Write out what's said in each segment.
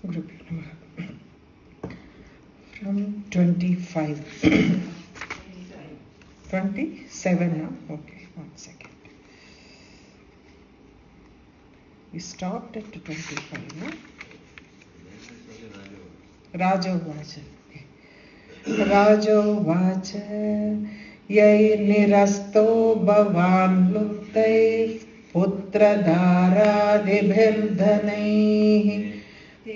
Gurubhyo Namaha. From 25. 27 now? Okay, 1 second. We stopped at 25, no? Rajavacha. Rajavacha yairnirasto bhavan luptaif putradharadibhirdhanaihi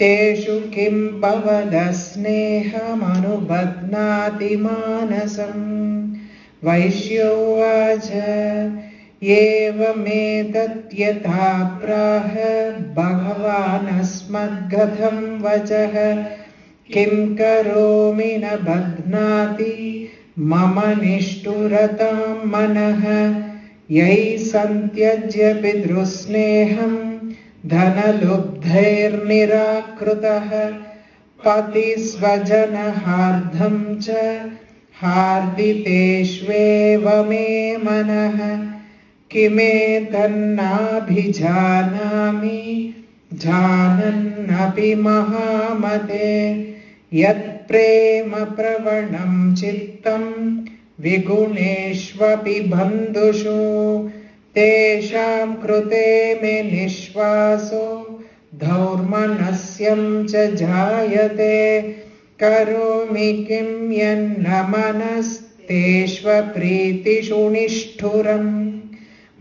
teshu kim bhavadasnehamanubadhnati manasam vaishyovacha evametat praha bhagavan asmadgatham vachah kim karomi na badhnati mama nishturatam manah yai santyajya pidrusneham dhanalubdhair nirakrutah patisvajana cha harditeshveva me manah kime tannabhijanami janannapi mahamate yat prema pravanam chittam viguneshvapi bandhushu tesham krute me nishvaso dhaurmanasyam cha jayate karomi kim yanna manasteshva pritishu nishturam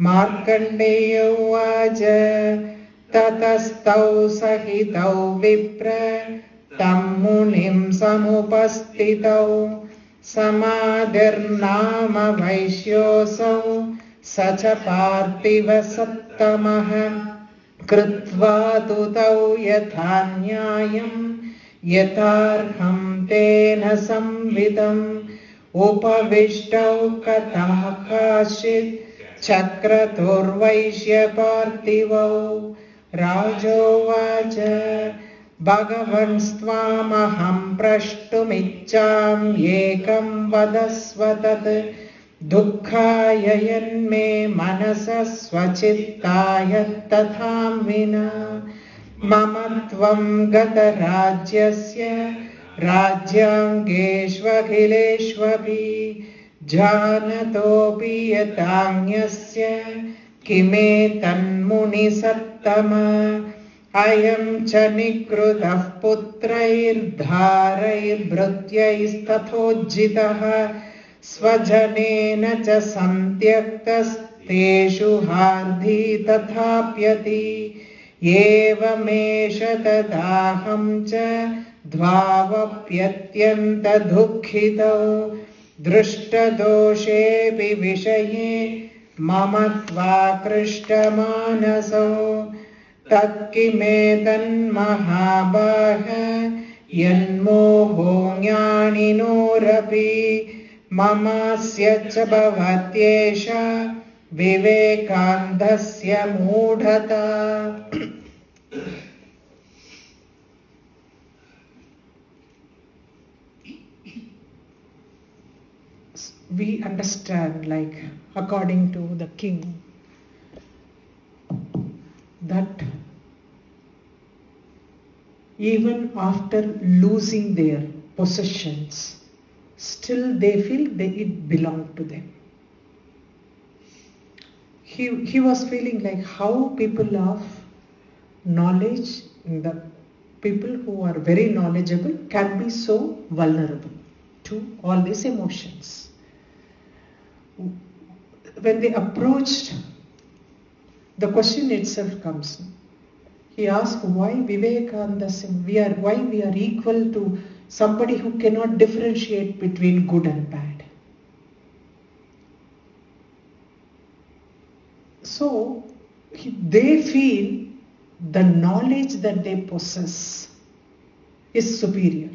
Markandeya uvacha tatastau sahitau vipra tam munim samupastitau samadirnama vaishyosau sacha parthiva sattamaha krutva tutau yathanyayam yatarham tena samvidam upavishtav katah kashit Chakraturvaishya parthivo rajovacha bhagavan svamaham prashtumicham yekam vadasvatat dukkaya yanme manasa svachittaya tatham vina mamatvam gata rajyasya rajyangeshvakhileshvapi Janatopi yatanyasya kime tanmuni sattama ayam cha nikrutah putrair dharair bhrutyais tathojjitah svajanena cha santyaktas teshu hardhi tathapyati evamesha tadaham cha dvavapyatyanta dukkhitau दृष्टदोषेऽपि विषये ममत्वाकृष्टमानसो तत्किमेतन्महाबाह यन्मोहो ज्ञानिनोरपि ममास्य च भवत्येष विवेकान्धस्य मूढता We understand, like according to the king, that even after losing their possessions, still they feel it belonged to them. He was feeling like how people of knowledge, the people who are very knowledgeable, can be so vulnerable to all these emotions. When they approached, the question itself comes. He asked why Vivekananda, why we are equal to somebody who cannot differentiate between good and bad. So they feel the knowledge that they possess is superior.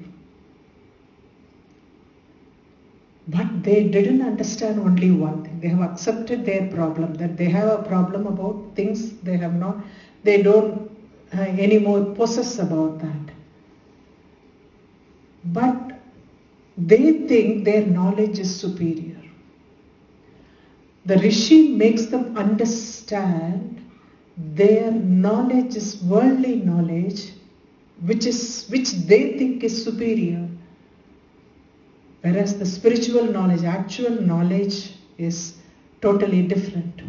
But they didn't understand only one thing. They have accepted their problem, that they have a problem about things they don't anymore possess about that. But they think their knowledge is superior. The Rishi makes them understand their knowledge is worldly knowledge which they think is superior. Whereas the spiritual knowledge, actual knowledge is totally different.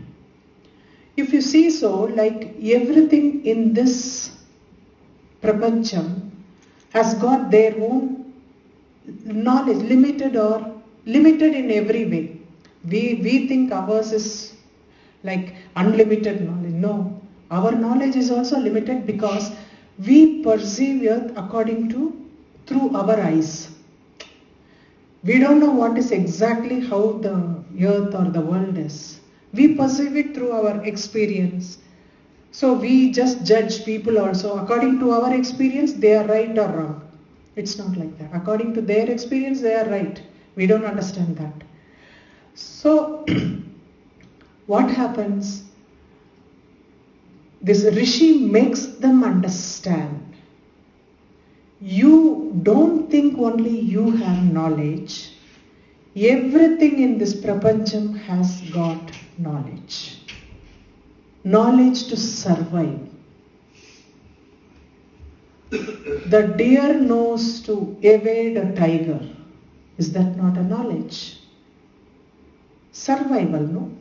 If you see so, like everything in this prapancham has got their own knowledge, limited in every way. We think ours is like unlimited knowledge. No, our knowledge is also limited because we perceive earth through our eyes. We don't know what is exactly how the earth or the world is. We perceive it through our experience. So we just judge people also according to our experience, they are right or wrong. It's not like that. According to their experience, they are right. We don't understand that. So what happens? This Rishi makes them understand. You don't think only you have knowledge. Everything in this prapancham has got knowledge. Knowledge to survive. The deer knows to evade a tiger. Is that not a knowledge? Survival, no?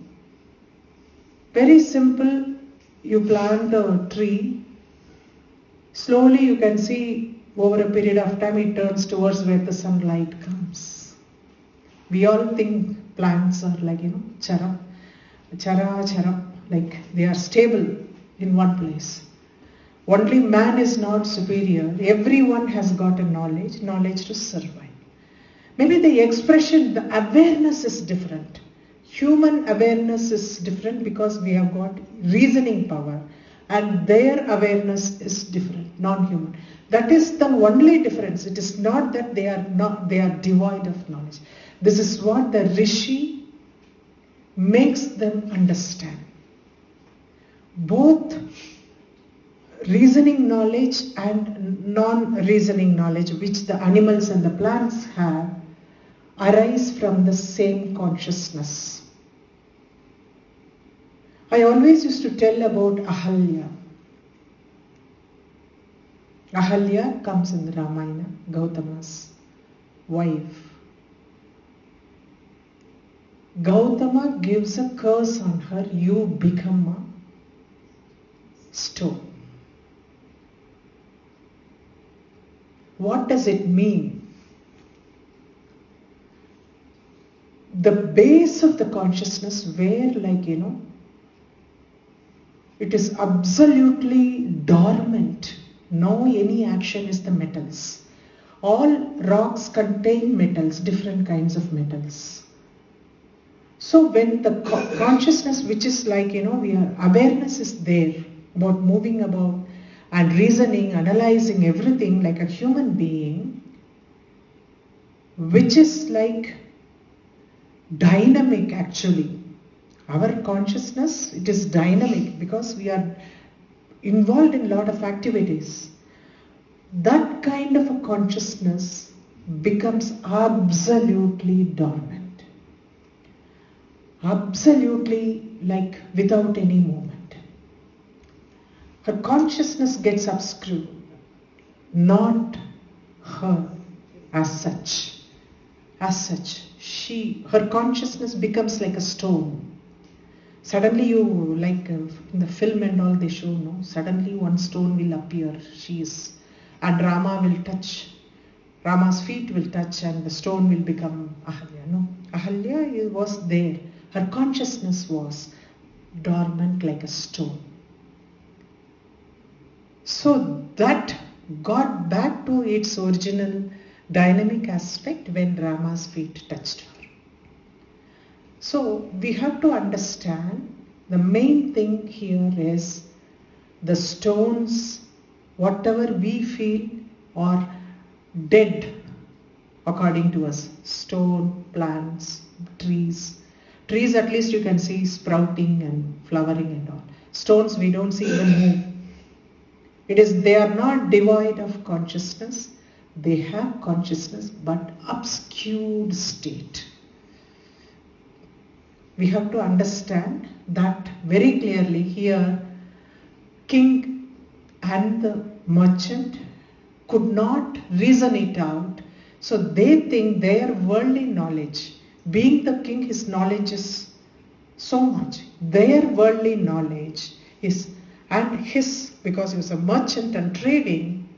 Very simple. You plant a tree. Slowly you can see over a period of time it turns towards where the sunlight comes. We all think plants are like, chara, like they are stable in one place. Only man is not superior. Everyone has got a knowledge to survive. Maybe the expression, the awareness is different. Human awareness is different because we have got reasoning power, and their awareness is different, non-human. That is the only difference. It is not that they are devoid of knowledge. This is what the Rishi makes them understand. Both reasoning knowledge and non-reasoning knowledge, which the animals and the plants have, arise from the same consciousness. I always used to tell about Ahalya. Ahalya comes in the Ramayana, Gautama's wife. Gautama gives a curse on her, you become a stone. What does it mean? The base of the consciousness where it is absolutely dormant. No any action is the metals. All rocks contain metals, different kinds of metals. So when the consciousness, which is awareness is there about moving about and reasoning, analyzing everything like a human being, which is like dynamic actually. Our consciousness, it is dynamic because we are involved in a lot of activities. That kind of a consciousness becomes absolutely dormant. Absolutely like without any movement. Her consciousness gets obscured, not her as such. As such, her consciousness becomes like a stone. Suddenly you, like in the film and all they show, no? Suddenly one stone will appear, and Rama's feet will touch and the stone will become Ahalya. No, Ahalya was there. Her consciousness was dormant like a stone. So that got back to its original dynamic aspect when Rama's feet touched her. So we have to understand the main thing here is the stones, whatever we feel are dead according to us. Stone, plants, trees. Trees at least you can see sprouting and flowering and all. Stones we don't see even move. They are not devoid of consciousness. They have consciousness but obscured state. We have to understand that very clearly here. King and the merchant could not reason it out. So they think their worldly knowledge, being the king, his knowledge is so much. Their worldly knowledge is, and his, because he was a merchant and trading,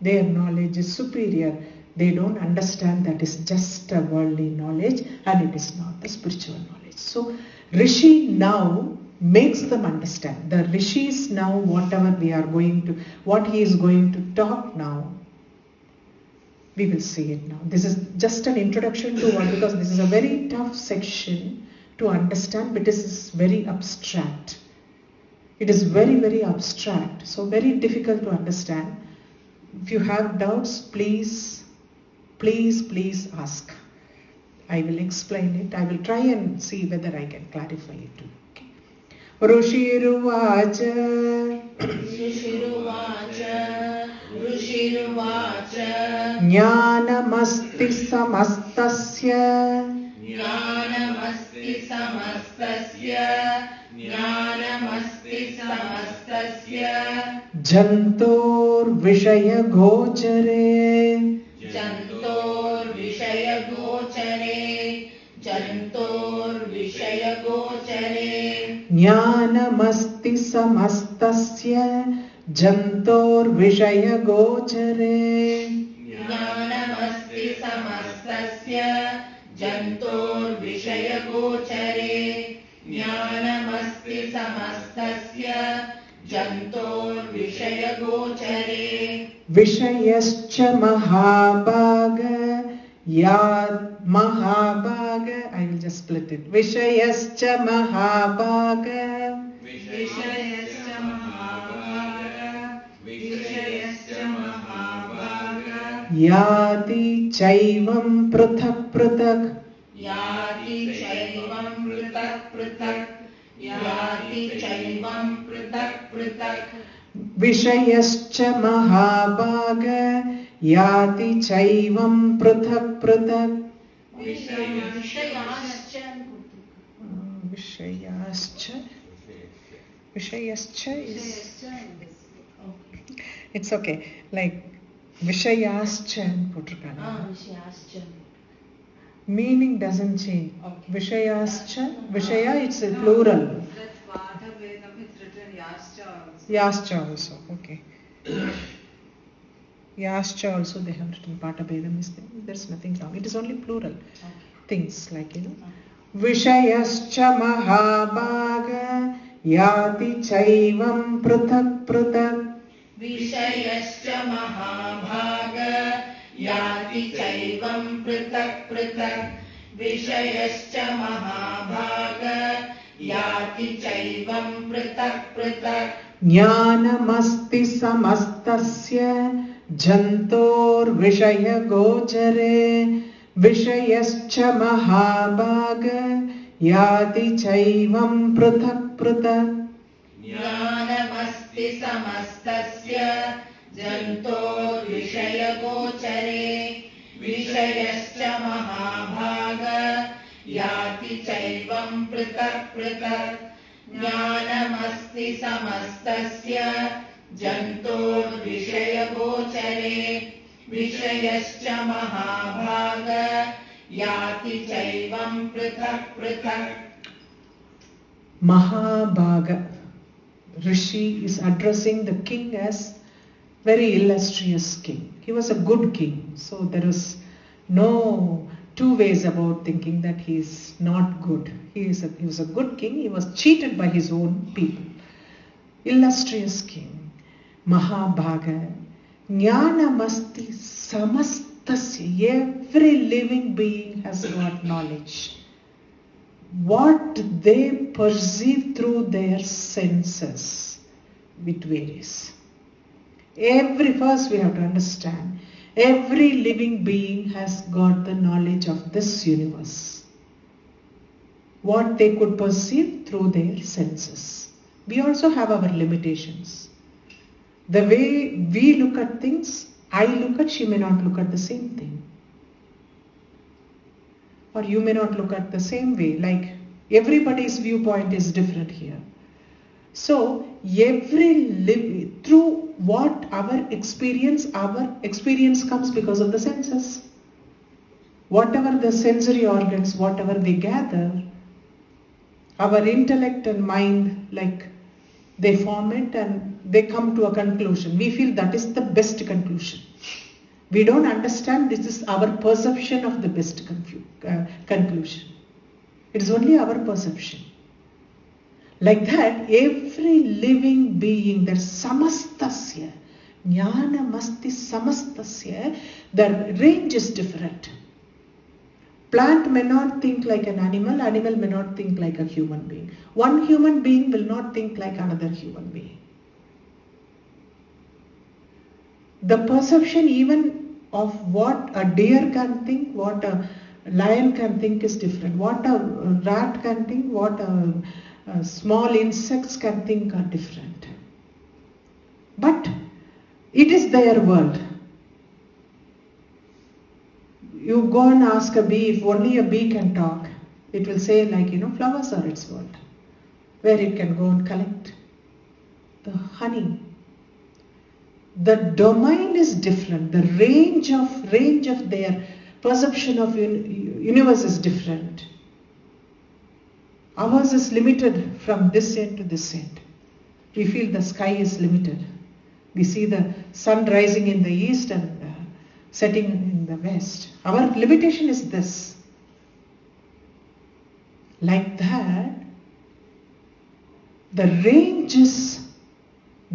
their knowledge is superior. They don't understand that is just a worldly knowledge and it is not the spiritual knowledge. So Rishi now makes them understand. The Rishis now, whatever we are going to, what he is going to talk now, we will see it now. This is just an introduction to what, because this is a very tough section to understand, but this is very abstract. It is very, very abstract, so very difficult to understand. If you have doubts, please ask. I will explain it. I will try and see whether I can clarify it too. Okay. Rushiruvacha Jnanamasti samastasya Jantor Vishaya Gochare Jnanamasti samastasya Jantor Vishaya Gochare Vishayascha Mahabhaga Yad Mahabhaga, I will just split it. Vishayascha Mahabhaga Yati Chaivam Prathak Prathak Vishayascha Mahabhaga Yati Chaivam Prathak Prathak Vishayascha is, it's okay, like Vishayascha potrukana. Meaning doesn't change. Okay. Vishayascha, Vishaya, it's a plural. That's Vata Vedam, it's written Yascha also. Yascha also, okay. Yascha also they have written. Pata Vedam is there. There's nothing wrong. It is only plural. Okay. Things like, Vishayascha Mahabhaga Yati Chaivam Prathak Prathak Vishayascha Mahabhaga Yati Chaivam Prathak Prathak Vishayascha Mahabhaga Yati Chaivam Prathak Prathak Jnanamasti samastasya Jantor Vishaya Gochare Vishayascha Mahabhaga Yati Chaivam Prathak Prathak Jnanamasti samastasya Jantor Vishaya Gochare Vishayascha Mahabhaga Yati Chaivam Prathak Prathak Jnanamasti samastasya Jantor Vishaya Gochare Vishayascha Mahabhaga Yati Chaivam Prathak Prathak. Mahabhaga Rishi is addressing the king as very illustrious king. He was a good king, so there is no two ways about thinking that he is not good. He was a good king. He was cheated by his own people. Illustrious king, Mahabhaga, Jnanamasti samastasya. Every living being has got knowledge. What they perceive through their senses, it varies. First we have to understand, every living being has got the knowledge of this universe. What they could perceive through their senses. We also have our limitations. The way we look at things, I look at, she may not look at the same thing. Or you may not look at the same way, like everybody's viewpoint is different here. So through what our experience comes because of the senses. Whatever the sensory organs, whatever they gather, our intellect and mind, like, they form it and they come to a conclusion. We feel that is the best conclusion. We don't understand this is our perception of the best conclusion. It is only our perception. Like that, every living being, that samastasya, jnana masti samastasya, the range is different. Plant may not think like an animal, animal may not think like a human being. One human being will not think like another human being. The perception even of what a deer can think, what a lion can think is different. What a rat can think, what a small insects can think are different. But it is their world. You go and ask a bee, if only a bee can talk, it will say like, flowers are its world, where it can go and collect the honey. The domain is different. The range of their perception of universe is different. Ours is limited from this end to this end. We feel the sky is limited. We see the sun rising in the east and setting in the west. Our limitation is this. Like that, the range is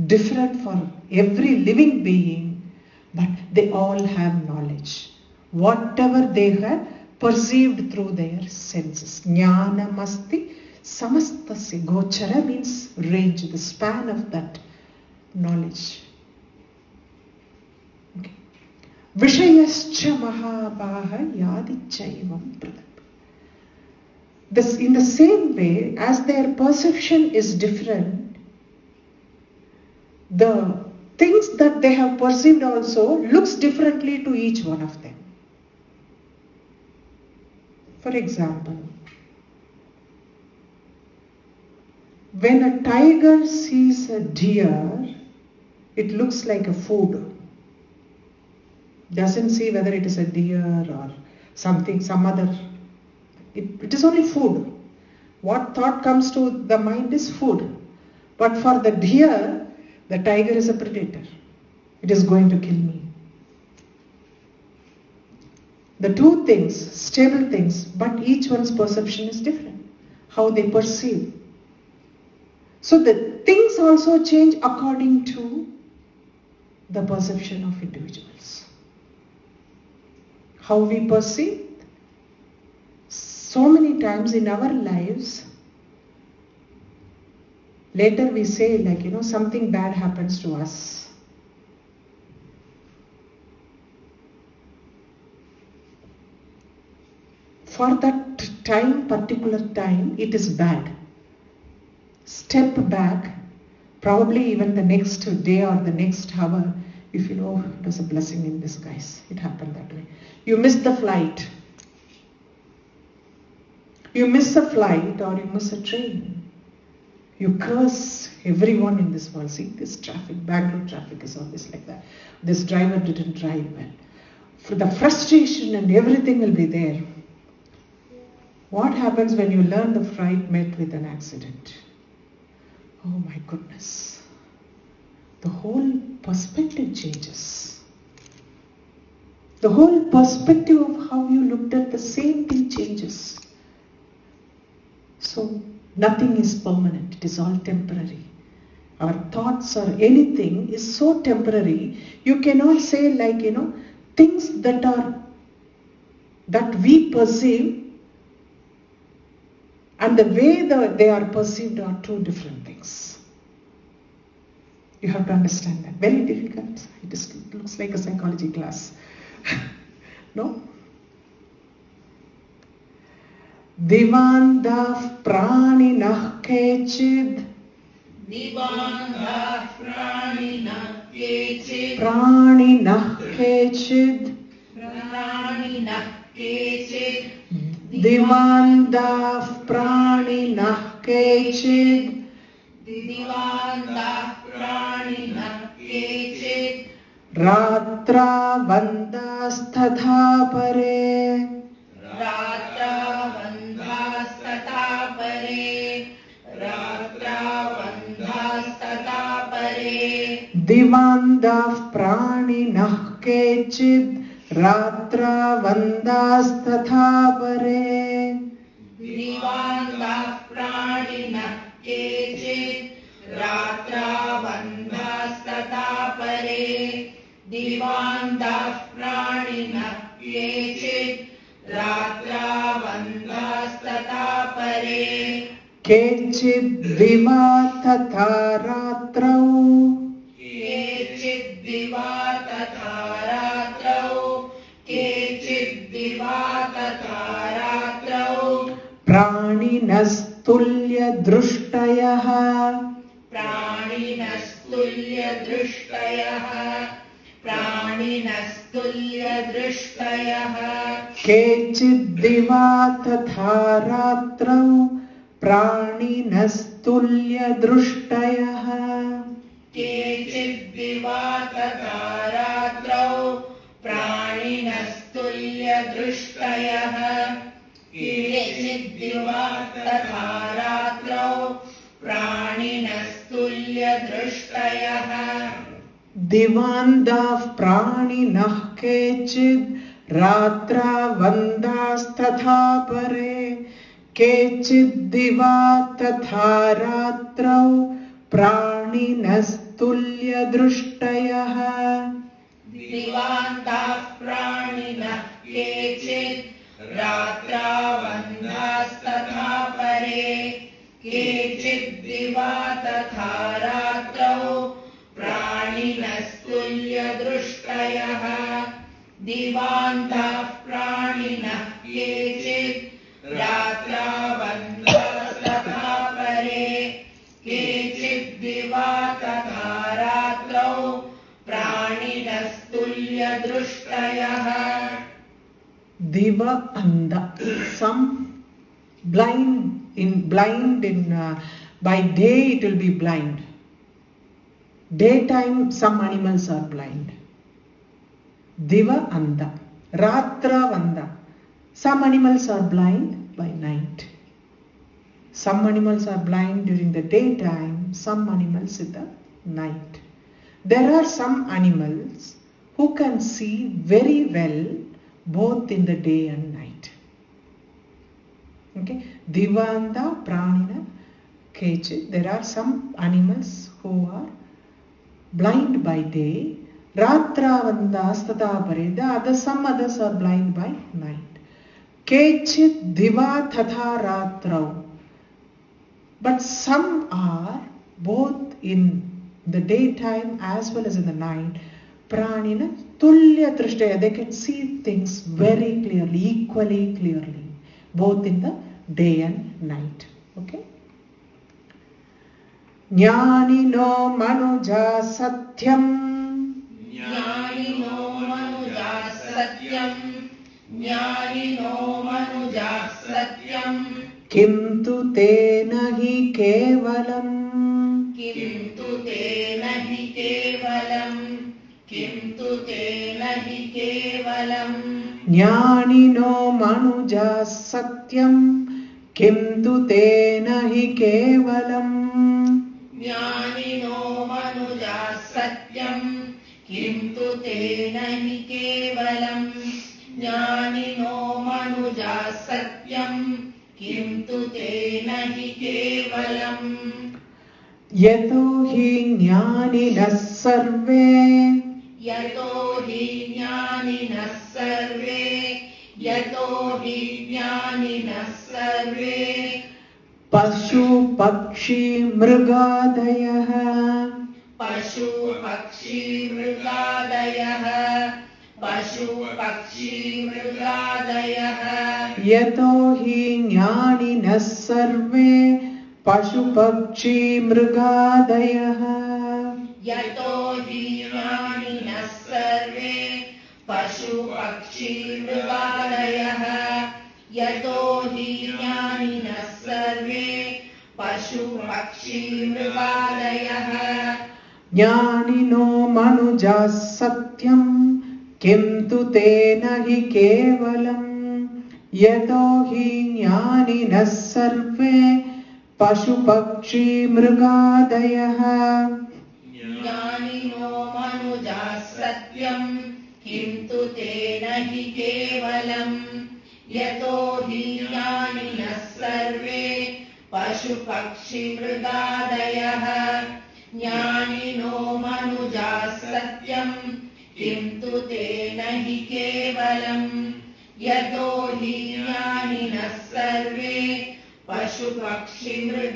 different for every living being, but they all have knowledge. Whatever they have perceived through their senses. Jnana masti samastasya. Gochara means range, the span of that knowledge. Okay. Vishayascha mahabaha yadichaivam pradap. This, in the same way, as their perception is different, the things that they have perceived also looks differently to each one of them. For example, when a tiger sees a deer, it looks like a food. Doesn't see whether it is a deer or something, some other. It is only food. What thought comes to the mind is food. But for the deer, the tiger is a predator. It is going to kill me. The two things, stable things, but each one's perception is different. How they perceive. So the things also change according to the perception of individuals. How we perceive. So many times in our lives, later we say like, something bad happens to us. For that time, particular time, it is bad. Step back, probably even the next day or the next hour, you feel, oh, it was a blessing in disguise. It happened that way. You miss the flight. You miss a flight or you miss a train. You curse everyone in this world. See, this traffic, Bangalore traffic is always like that. This driver didn't drive well. For the frustration and everything will be there. What happens when you learn the flight met with an accident? Oh my goodness. The whole perspective changes. The whole perspective of how you looked at the same thing changes. So nothing is permanent, it is all temporary. Our thoughts or anything is so temporary, you cannot say like, things that we perceive and the way they are perceived are two different things. You have to understand that. Very difficult. It looks like a psychology class. No? Divandaf praninah kechid. Divandaf praninah kechid. Praninah kechid. Praninah kechid. Divandaf praninah kechid. Divandaf praninah kechid. केचित् रात्रावन्दास्तथा परे रात्रावन्धास्तथा परे रात्रावन्धास्तथा परे दिवान्दाः प्राणिनः केचित् रात्रावन्दास्तथा परे दिवान्दाः प्राणिनः केचित् रात्रावन्धास्तथा परे दिवान्दाः प्राणिनः केचित् रात्रावन्धास्तथा परे केचिद्दिवा तथा रात्रौ केचिद्दिवा तथा रात्रौ केचिद्दिवा तथा रात्रौ प्राणिनस्तुल्यदृष्टयः प्राणिनस्तुल्यदृष्टयः प्राणिनस्तुल्यदृष्टयः केचिद्दिवा तथा रात्रौ प्राणिनस्तुल्यदृष्टयः केचिद्दिवा तथा रात्रौ प्राणिनस्तुल्यदृष्टयः केचिद्दिवा तथा रात्रौ प्राणिनस्तुल्यदृष्टयः दिवान्दाः प्राणिनः केचिद् रात्रावन्दास्तथा परे केचिद्दिवा तथा रात्रौ प्राणिनस्तुल्यदृष्टयः दिवान्दाः प्राणिनः केचित् रात्रावन्धास्तथा परे केचिद्दिवा तथा रात्रौ प्राणिनस्तुल्यदृष्टयः दिवान्दाः प्राणिनः केचित् रात्रावन्धास्तथा परे केचिद्दिवा तथा रात्रौ प्राणिनस्तुल्यदृष्टयः Diva anda. Some blind in by day it will be blind. Daytime some animals are blind. Diva anda. Ratra vanda. Some animals are blind by night. Some animals are blind during the daytime, some animals in the night. There are some animals who can see very well both in the day and night. Okay, Divanda, Pranina, Kechi. There are some animals who are blind by day. Ratra Vandastata Pareda, some others are blind by night. Kechit Diva Tatha Ratrau. But some are both in the daytime as well as in the night. Pranina Tulya Trishtaya. They can see things very clearly, equally clearly, both in the day and night. Okay? Jnanino Manuja Satyam. Jnanino Manuja Satyam. Jnanino Manuja Satyam. Kim tu te nahi kevalam. Kim tu te nahi kevalam. Kim tu te nahi kevalam. Jnanino Manuja Satyam. Kim tu te nahi kevalam. Jnanino Manuja Satyam. Kim tu te nahi kevalam. Jnanino Manuja Satyam. Kim tu te nahi kevalam. Yato hi jnaninas sarve. Yato hi jnaninas sarve. Yato hi jnaninas sarve. Pashu pakshi mrigadayah. Pashu pakshi mrigadayah. Pashu pakshi mrigadayah. Yato hi jnaninas sarve. Pashu pakshi mrigadayah. Yato hi jnaninas sarve. Pashu pakshi mrigadayah. Yato hi jnaninas sarve. Pashu pakshi mrigadayah. Jnanino manuja satyam kim tu tena hi kevalam yato hi jnaninas sarve pashu pakshi mrigadayah. ज्ञानिनो मनुजाः सत्यम् किन्तु तेन हि केवलम् यतो हि ज्ञानिनः सर्वे पशुपक्षिमृगादयः ज्ञानिनो मनुजाः सत्यम् किन्तु तेन हि केवलम् यतो हि ज्ञानिनः सर्वे पशुपक्षिमृगादयः.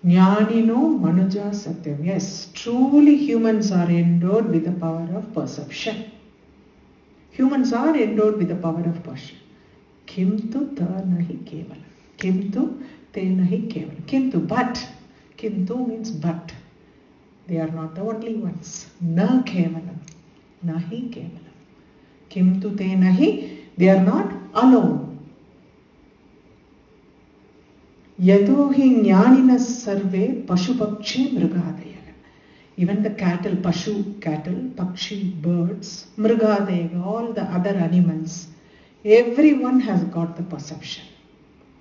Jnanino manuja satyam. Yes, truly humans are endowed with the power of perception. Humans are endowed with the power of perception. Kintu ta nahi kevalam. Kintu te nahi kevalam. Kintu, but. Kintu means but. They are not the only ones. Na kevalam. Nahi kevalam. Kintu te nahi. They are not alone. Yato hi jnaninas sarve pashupakshi mrigadaya. Even the cattle, pashu, cattle, pakshi, birds, mrigadaya, all the other animals, everyone has got the perception.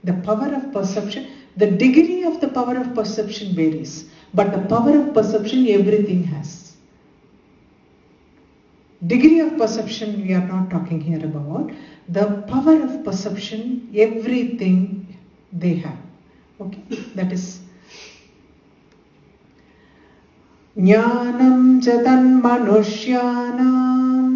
The power of perception, the degree of the power of perception varies, but the power of perception everything has. Degree of perception we are not talking here about. The power of perception, everything they have. Okay, that is Jnanam cha tan manushyanam.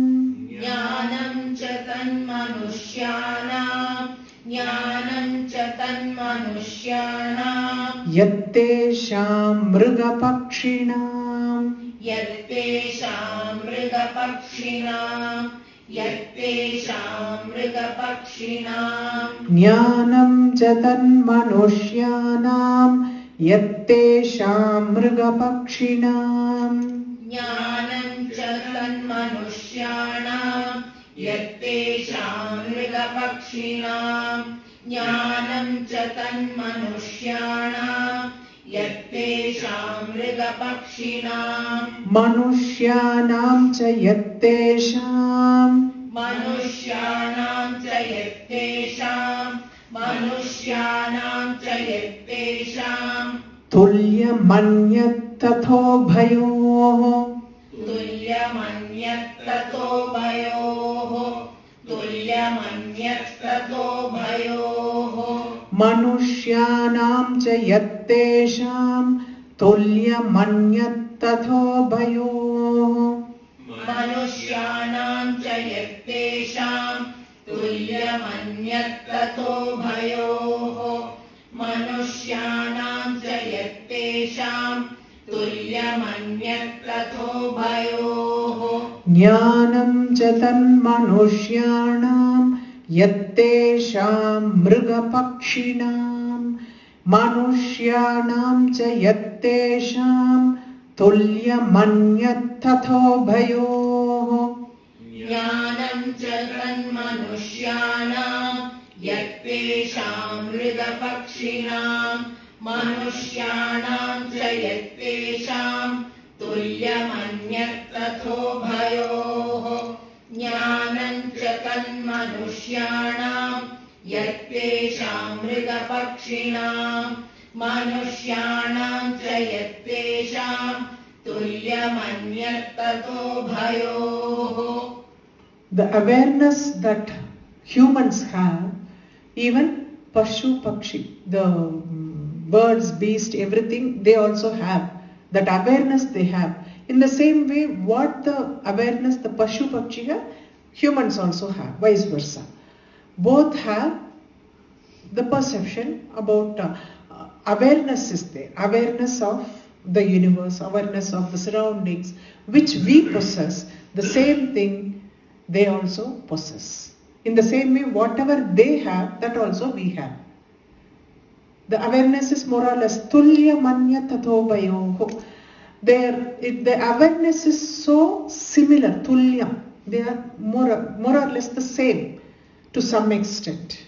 Jnanam cha tan manushyanam. Jnanam cha tan manushyanam. Yattesham mrigapakshinam. Yattesham mrigapakshinam. Yattesham mrigapakshinam. Jnanam cha tan manushyanam. Yattesham mrigapakshinam. Jnanam cha tan manushyanam. Yattesham mrigapakshinam. Jnanam cha tan manushyanam. Yattesham mrigapakshinam. Manushyanam cha yattesham. Manushyanam cha yattesham. Manushyanam cha yattesham. Tulyamanyat tatho bhayoh. Tulyamanyat tato bhayoh. Tulyamanyat tato bhayoh. Manushyanam cha yattesham. Tulyamanyat tatho bhayoh. Manushyanam cha yattesham. Tulyamanyat tato bhayoh. Manushyanam cha yattesham. Tulyamanyat tato bhayoh. Jnanam cha tan manushyanam. Yattesham mrigapakshinam. Manushyanam cha yattesham. Tulyamanyat tatho bhayoh. Jnanam cha tan manushyanam. Yattesham mrigapakshinam. Manushyanam cha yattesham. Tulyamanyat tatho bhayoh. Jnanam cha tan manushyanam. Yattesham mrigapakshinam. Manushyanam cha yattesham. Tulyamanyat tato bhayoh. The awareness that humans have, even pashu, pakshi, the birds, beast, everything, they also have. That awareness they have. In the same way, what the awareness the pashu, pakshi have, humans also have, vice versa. Both have the perception about awareness is there. Awareness of the universe, awareness of the surroundings, which we possess. The same thing they also possess. In the same way, whatever they have, that also we have. The awareness is more or less tulya manya tatho bhayoh. The awareness is so similar, tulya. They are more or less the same to some extent.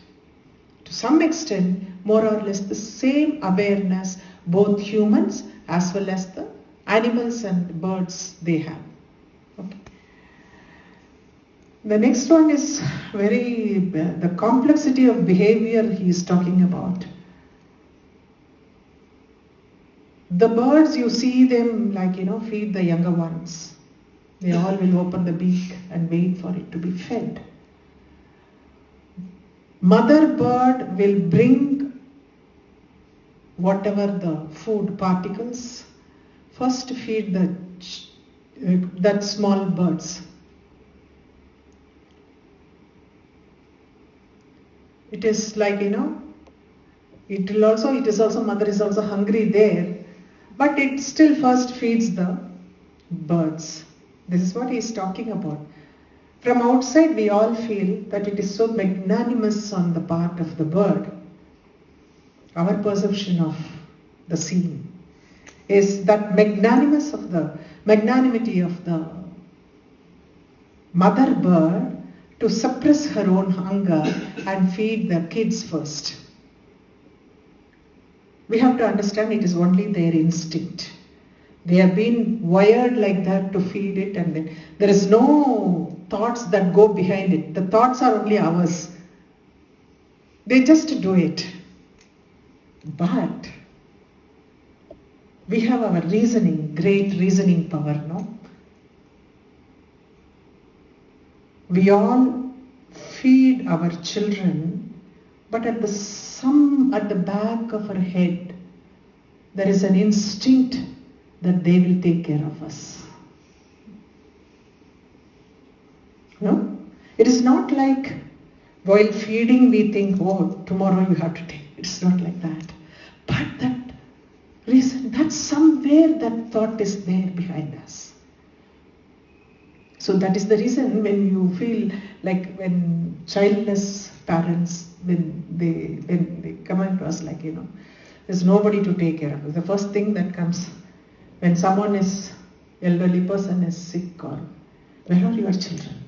To some extent, more or less the same awareness, both humans as well as the animals and birds they have. Okay. The next one is the complexity of behavior he is talking about. The birds, you see them feed the younger ones. They all will open the beak and wait for it to be fed. Mother bird will bring whatever the food particles, first feed that small birds. It is like, it is also, mother is also hungry there, but it still first feeds the birds. This is what he is talking about. From outside, we all feel that it is so magnanimous on the part of the bird. Our perception of the scene is that magnanimity of the mother bird to suppress her own hunger and feed the kids first. We have to understand it is only their instinct. They have been wired like that to feed it, and then there is no thoughts that go behind it. The thoughts are only ours. They just do it. But we have our great reasoning power, no? We all feed our children, but at the back of our head, there is an instinct that they will take care of us. No? It is not like while feeding we think, oh, tomorrow you have to take. It's not like that. But that reason, that somewhere that thought is there behind us. So that is the reason when you feel like when childless parents, when they come to us like, there's nobody to take care of us. The first thing that comes when elderly person is sick, or where are your children?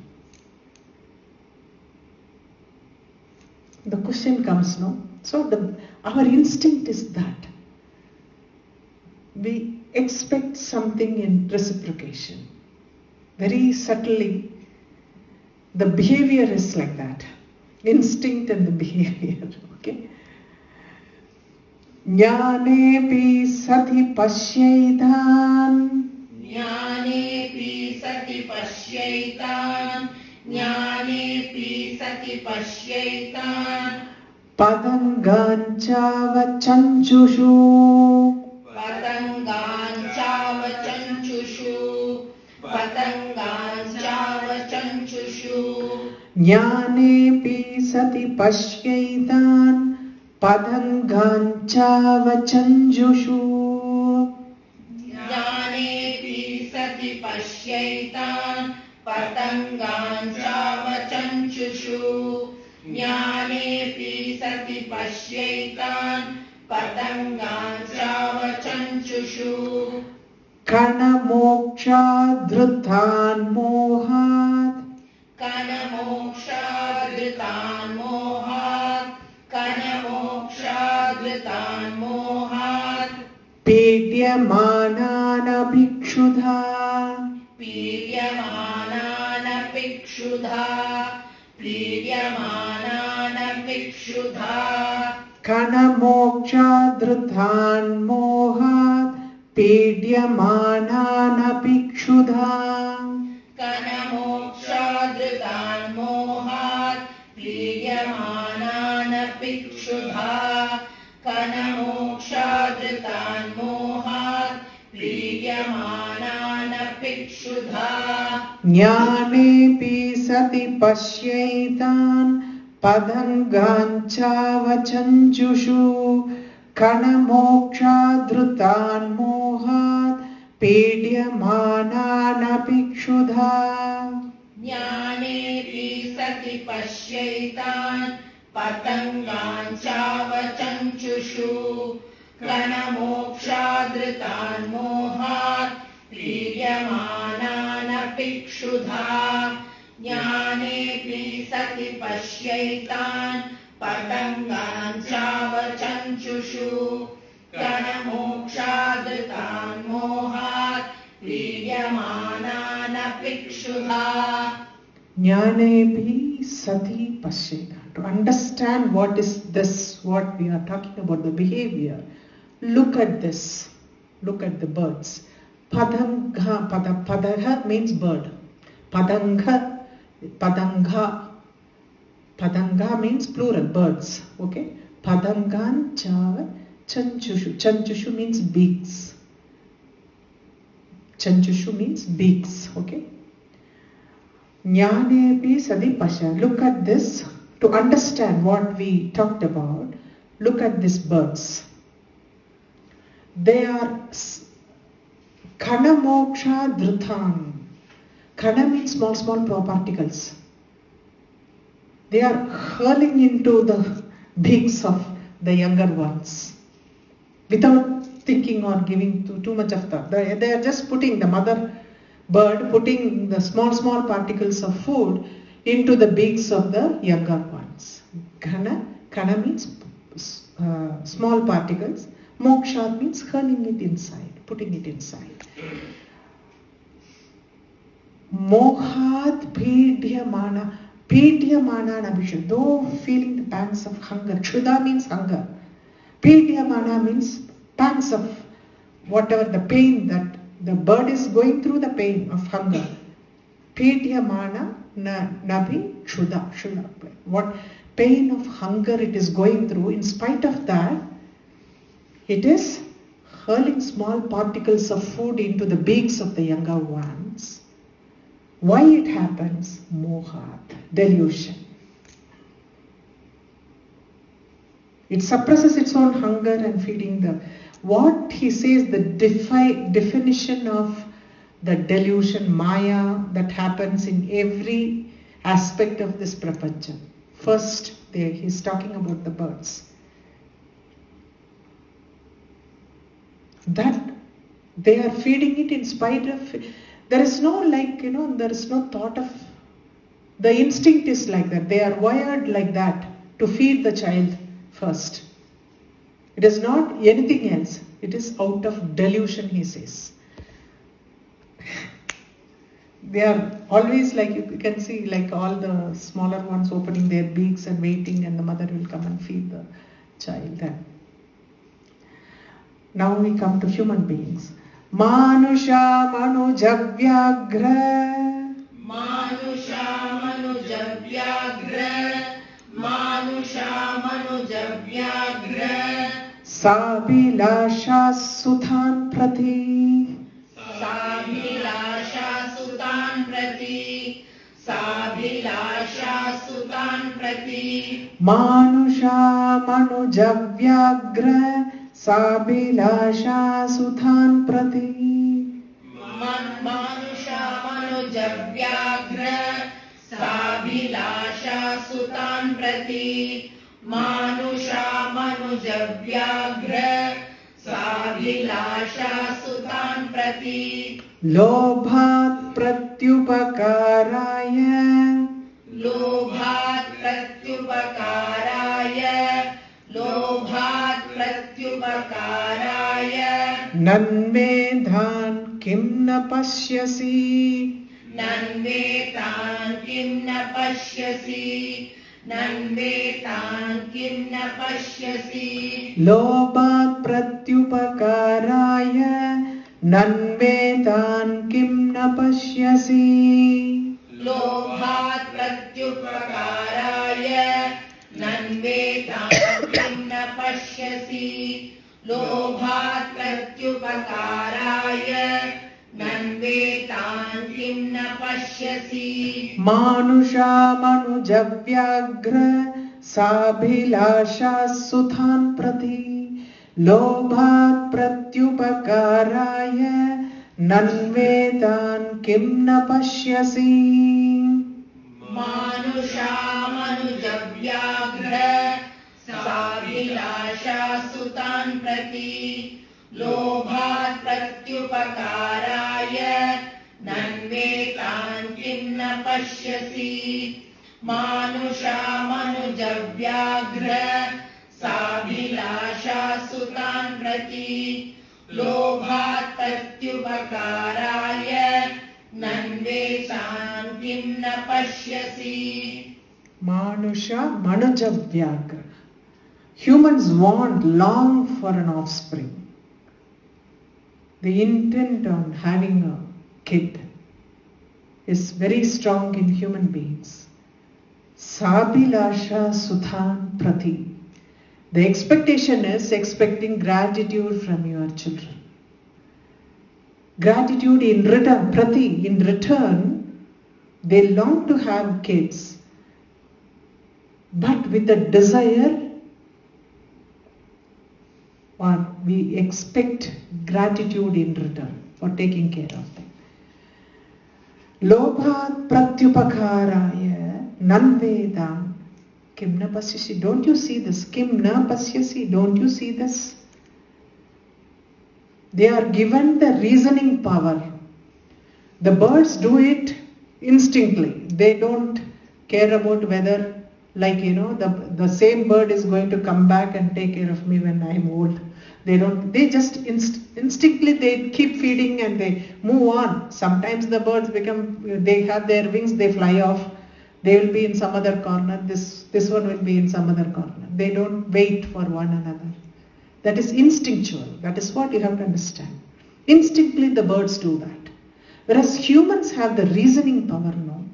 The question comes, no? So our instinct is that we expect something in reciprocation. Very subtly, the behavior is like that. Instinct and the behavior, okay? Jnanepi sati pashyaitan. Jnanepi sati pashyaitan. Jnanepi sati pashyaitan. Padanganchava chanchushu. Padanganchava chanchushu. Padanganchava chanchushu. Jnanepi sati pashyaitan. Padanganchava chanchushu. Jnanepi sati pashyaitan. Padanganchava chanchushu. Jnanepi sati pashyaitan. Padanganchava chanchushu. Kana moksha dhrutan mohat. Kana moksha dhritan mohat. Kana moksha dhritan mohat. Pedyamanana bhikshudha. Pidyamanana bhikshudha. Pidyamanana bhikshudha. Kana moksha dhrutan mohat. Pedyamanana bhikshudha. Kana moksha dhritan mohat. Pidyamanana bhikshudha. Kana moksha dhritan mohat. Pidyamanana bhikshudha. Jnanepi sati pashyaitan. Padanganchava chanchushu. Kana moksha dhrutan mohat. Pedyamanana bhikshudha. Jnanepi sati pashyaitan. Padanganchava chanchushu. Kana moksha dhritan mohat. Pidyamanana bhikshudha. Jnanepi sati pashyaitan. Padanganchava chanchushu. Kana moksha dhritan mohat. पीड्यमानानभिक्षुधा Jnanepi sati pashyena. To understand what is this, what we are talking about, the behavior, look at this. Look at the birds. Padangha, padaha means bird. Padangha, padangha. Padanga means plural, birds. Okay? Padangan cha chanchushu. Chanchushu means beaks. Chanchushu means beaks. Okay? Jnanepi sati pasha. Look at this. To understand what we talked about, look at these birds. They are kana moksha dhrutan. Kana means small particles. They are hurling into the beaks of the younger ones without thinking or giving too much of thought. They are just putting, the mother bird putting the small particles of food into the beaks of the younger ones. Kana means small particles. Moksha means hurling it inside, putting it inside. Mohat pīdyamana. Pīdyamana nabhisha. Though feeling the pangs of hunger. Kshuda means hunger. Pīdyamana means pangs of whatever the pain that the bird is going through, the pain of hunger. Pīdyamana nabi kshuda. What pain of hunger it is going through, in spite of that, it is hurling small particles of food into the beaks of the younger ones. Why it happens? Mohat, delusion. It suppresses its own hunger and feeding the... What he says, the definition of the delusion, maya, that happens in every aspect of this prapancha. First, he's talking about the birds. That they are feeding it in spite of... There is no there is no thought of... The instinct is like that. They are wired like that to feed the child first. It is not anything else. It is out of delusion, he says. They are always like, you can see like all the smaller ones opening their beaks and waiting, and the mother will come and feed the child. Now we come to human beings. Manusha manujavyagra. Manusha manujavyagra. Manusha manujavyagra. Sabhilasha suthan prati. Sabhilasha sutan prati. Sabhilasha sutan prati. Manusha manujavyagra. Sabhilasha suthan prati. Manusha manujavyagra. Sabhilasha sutan prati. Manusha manujavyagra. Sabhilasha sutan prati. Lobhat pratyupakaraya. Lobhat pratyupakaraya. Lobhat pratyupakaraya. Nanvedhan kim na pashyasi. Nanvetan kim na pashyasi. Nanvetan kim na pashyasi. Lobhat pratyupakaraya. Nanvedhan kim na pashyasi. Lobhat pratyupakaraya. Nanvetan kim na pashyasi. Lobhat pratyupakaraya. Nanvetan kim na pashyasi. Manusha manujavyagra. Sabhilasha suthan prati. Lobhat pratyupakaraya. Nanvedan kim na pashyasi. Manusha manujavyagra. Sabhilasha sutan prati. Lobhat pratyupakaraya. Nanvetan kim na pashyasi. Manusha manujavyagra. Sabhilasha sutan prati. लोभात् प्रत्युपकाराय नन्वेषां किं न पश्यसि. Manuja Vyagra. Humans long for an offspring. The intent on having a kid is very strong in human beings. Sabhilasha Suthan Prati. The expectation is expecting gratitude from your children. Gratitude in return, Prati, in return, they long to have kids, but with a desire, or we expect gratitude in return for taking care of them. Lobhat pratyupakaraya nanvedam kim na pasyasi. Don't you see this? Kim na pasyasi. Don't you see this? They are given the reasoning power. The birds do it instinctively. They don't care about whether, the same bird is going to come back and take care of me when I'm old. They just instinctively they keep feeding and they move on. Sometimes the birds they have their wings, they fly off. They will be in some other corner. This one will be in some other corner. They don't wait for one another. That is instinctual. That is what you have to understand. Instinctively the birds do that. Whereas humans have the reasoning power now.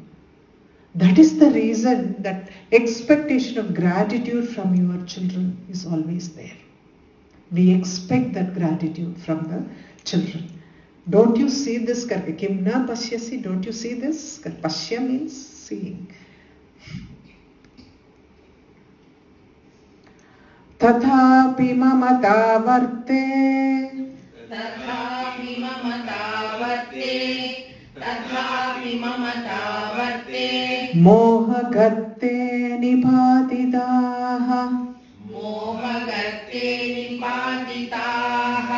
That is the reason that expectation of gratitude from your children is always there. We expect that gratitude from the children. Don't you see this? Kim na pasyasi. Don't you see this? Pasya means seeing. Tathapi mamata varte. तथापि ममता वर्ते. तथापि ममता वर्ते. Mohagarte nipatidaha. मोहगर्ते निपातिताः.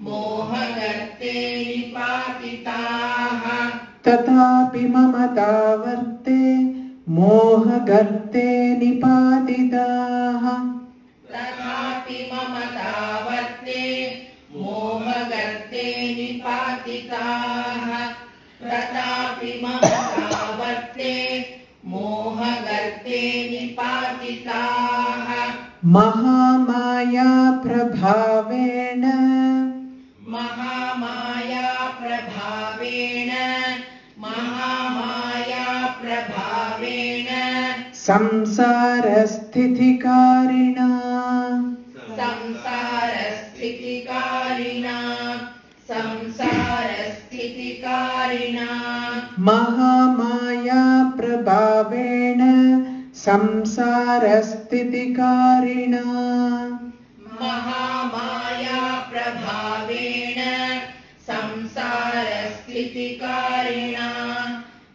मोहगर्ते निपातिताः. Tathapi mamata varte. Mohagarte nipatidaha. तथापि ममता वर्ते. मोहगर्ते निपातिताः. तथापि ममता वर्ते. मोहगर्ते निपातिताः. Mahamaya prabhavena. Mahamaya प्रभावेण. Mahamaya प्रभावेण. Samsarasthitikarina. संसारस्थितिकारिणा. संसारस्थितिकारिणा. Mahamaya prabhavena. Samsarasthitikarina. Mahamaya प्रभावेण. संसारस्थितिकारिणा.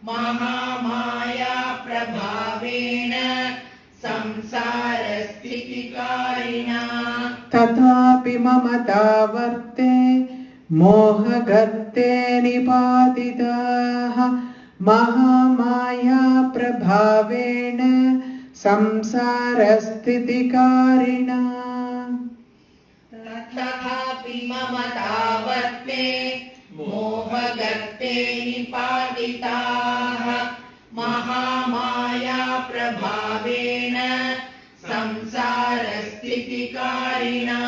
Mahamaya प्रभावेण. संसारस्थितिकारिणा. Tathapi mamata varte. Mohagarte nipatidaha. Mahamaya prabhavena. Samsarasthitikarina. तथापि ममता वर्ते. मोहगर्ते निपातिताः. महामाया प्रभावेण. संसारस्थितिकारिणा.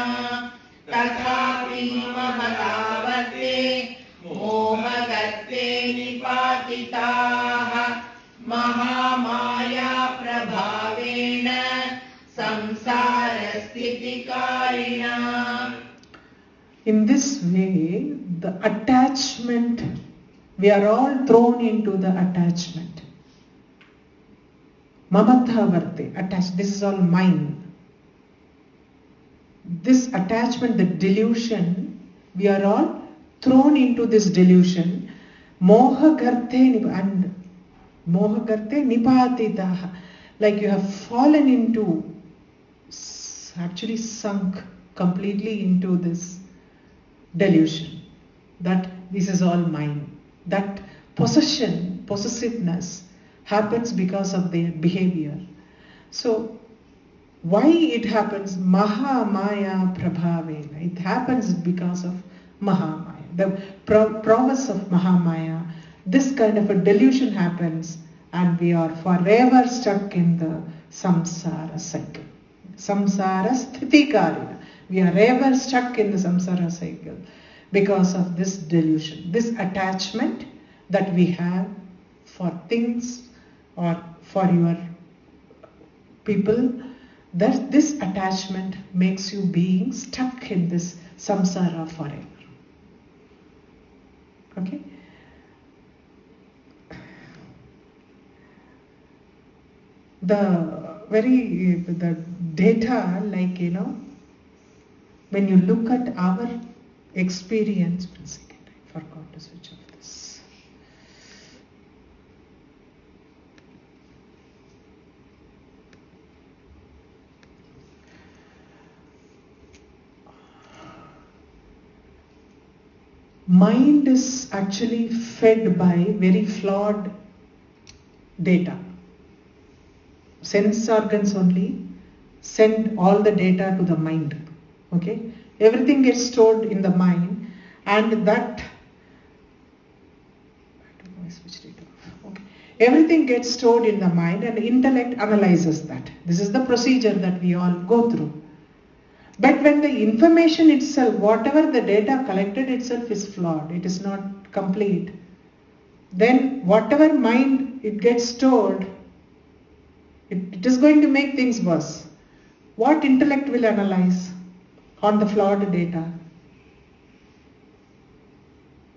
तथापि ममता वर्ते. मोहगर्ते निपातिताः. Mahamaya प्रभावेण. संसारस्थितिकारिणा. In this way, the attachment, we are all thrown into the attachment. Mamata varte, attached, this is all mine. This attachment, the delusion, we are all thrown into this delusion. Mohagarte and mohagarte nipatitaha. Like you have fallen into, actually sunk completely into this delusion that this is all mine. That possessiveness happens because of their behavior. So Why it happens? Maha Maya Prabhavena. It happens because of Maha Maya. The prowess of Maha Maya. This kind of a delusion happens and we are forever stuck in the samsara cycle. Samsara sthiti karina. We are ever stuck in the samsara cycle because of this delusion, this attachment that we have for things or for your people, that this attachment makes you being stuck in this samsara forever. Okay? The data, like, when you look at our experience, 1 second, I forgot to switch off this. Mind is actually fed by very flawed data. Sense organs only send all the data to the mind. Okay? Everything gets stored in the mind, and that, I don't know, I switched it off. Okay. Everything gets stored in the mind and the intellect analyzes that. This is the procedure that we all go through. But when the information itself, whatever the data collected itself is flawed, it is not complete, then whatever mind it gets stored, it is going to make things worse. What intellect will analyze on the flawed data?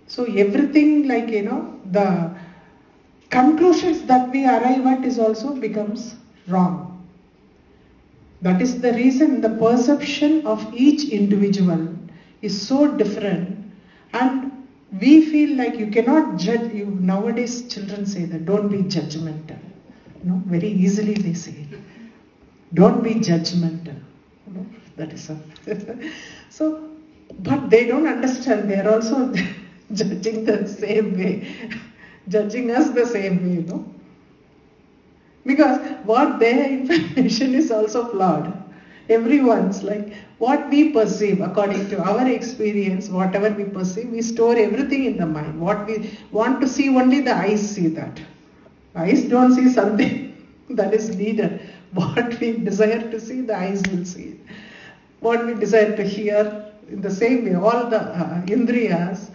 So everything, like, the conclusions that we arrive at is also becomes wrong. That is the reason the perception of each individual is so different, and we feel like you cannot judge. Nowadays children say that, don't be judgmental. Very easily they say, don't be judgmental. That is all. So, but they don't understand. They are also judging the same way, judging us the same way, because what their information is also flawed. Everyone's, like, what we perceive according to our experience, whatever we perceive, we store everything in the mind. What we want to see, only the eyes see that. Eyes don't see something that is needed. What we desire to see, the eyes will see. What we desire to hear, in the same way, all the indriyas,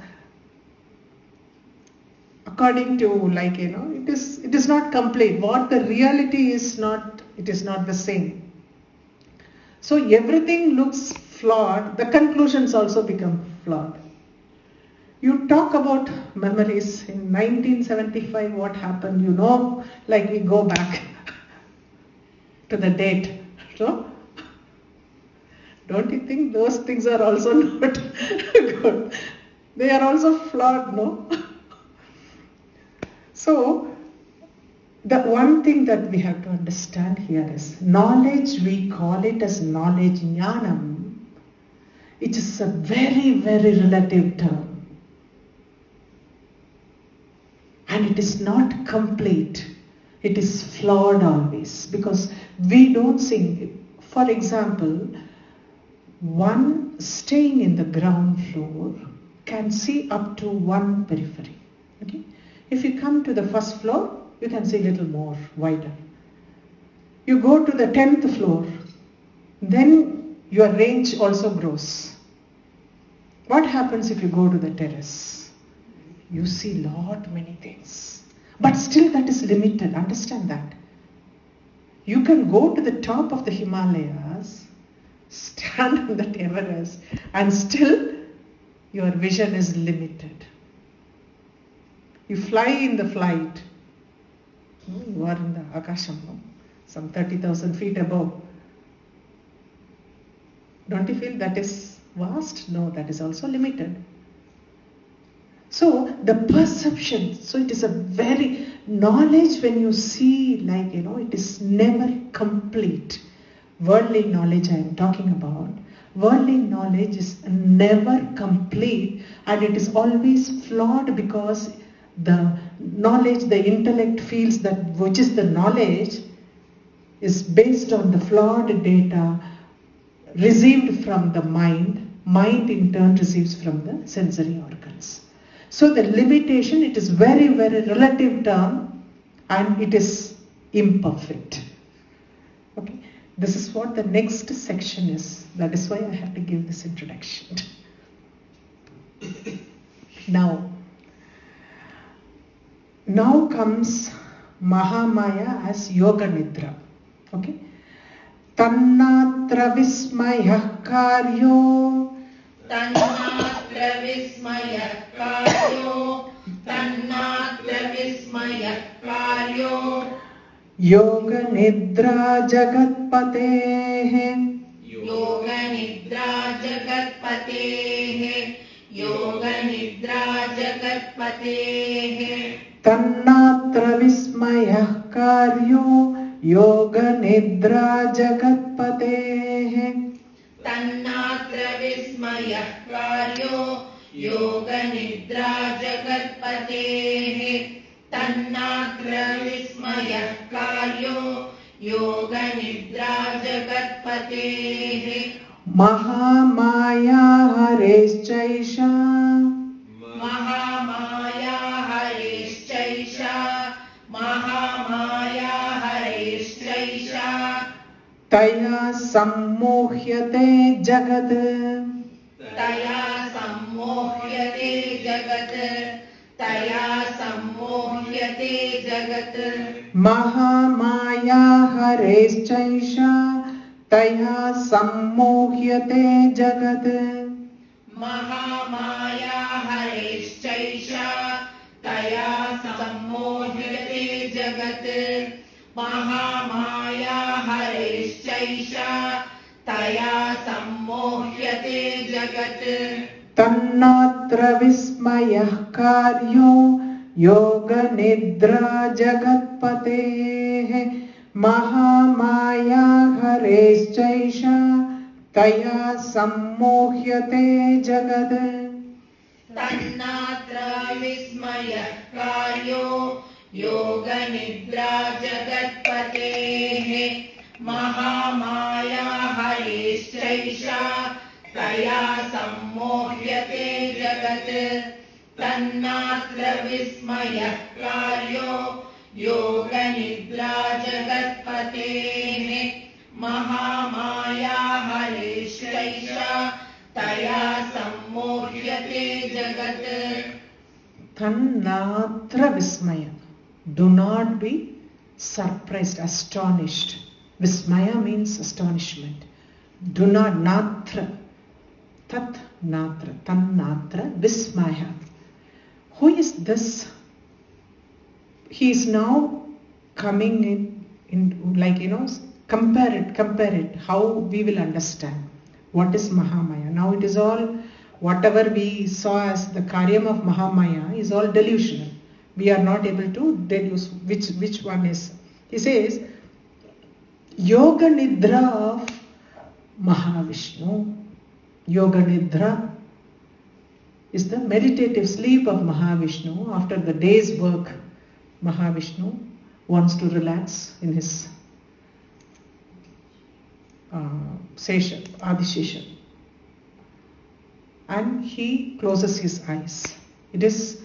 according to, like, it is not complete. What the reality is not, it is not the same. So everything looks flawed. The conclusions also become flawed. You talk about memories. In 1975, what happened? Like, we go back to the date. So, don't you think those things are also not good? They are also flawed, no? So, the one thing that we have to understand here is knowledge, we call it as knowledge, jnanam. It is a very, very relative term. And it is not complete. It is flawed always, because we don't see. For example, one staying in the ground floor can see up to one periphery. Okay? If you come to the first floor, you can see a little more wider. You go to the 10th floor, then your range also grows. What happens if you go to the terrace? You see many things. But still that is limited, understand that. You can go to the top of the Himalayas, stand on that Everest, and still your vision is limited. You fly in the flight, you are in the Akasham, some 30,000 feet above. Don't you feel that is vast? No, that is also limited. So the perception, so it is a very, knowledge when you see, like, it is never complete. Worldly knowledge I am talking about. Worldly knowledge is never complete, and it is always flawed, because the knowledge, the intellect feels that which is the knowledge, is based on the flawed data received from the mind. Mind in turn receives from the sensory organs. So the limitation, it is very, very relative term and it is imperfect. Okay, this is what the next section is. That is why I have to give this introduction. Now comes Mahamaya as Yoga Nidra. Okay. Tannatra vismayah karyo. Tannatra vismayah karyo. Tannatra vismayah karyo. Yoga Nidra Jagatpatehe. Yoga Nidra Jagatpatehe. Yoga Nidra Jagatpatehe. Tannatra vismayah karyo. Yoga Nidra Jagatpatehe. Tannatra vismayah karyo. Yoga Nidra Jagatpatehe. Tannatra vismayah karyo. Yoga Nidra Jagatpatehe. Mahamaya Hareschaisha. Mahamaya Hareschaisha. Mahamaya Hareschaisha. Taya sammohyate jagat. Taya sammohyate jagat. Taya sammohyate jagat. Mahamaya Hareschaisha. Taya sammohyate jagat. Mahamaya Hareschaisha. Taya sammohyate jagat. Mahamaya Hareschaisha. Taya sammohyate jagat. Tannatra vismayah karyo. Yoga Nidra Jagatpatehe. Mahamaya Hareschaisha. Taya sammohyate jagat. Tannatra vismayah karyo. Yoga Nidra Jagatpatehe. Mahamaya Hareschaisha. Taya sammohyate jagat. Tannatra vismayah karyo. Yoga Nidra Jagatpatehe. Mahamaya Hareschaisha. Taya sammohyate jagat. Tannatra vismaya. Do not be surprised, astonished. Vismaya means astonishment. Do not natra. Tat natra. Tannatra vismaya. Who is this? He is now coming in like, compare it, how we will understand what is Mahamaya. Now it is all, whatever we saw as the karyam of Mahamaya is all delusional. We are not able to deduce which one is. He says, Yoga Nidra of Mahavishnu. Yoga Nidra is the meditative sleep of Mahavishnu. After the day's work, Mahavishnu wants to relax in his Sesha, Adishesha. And he closes his eyes. It is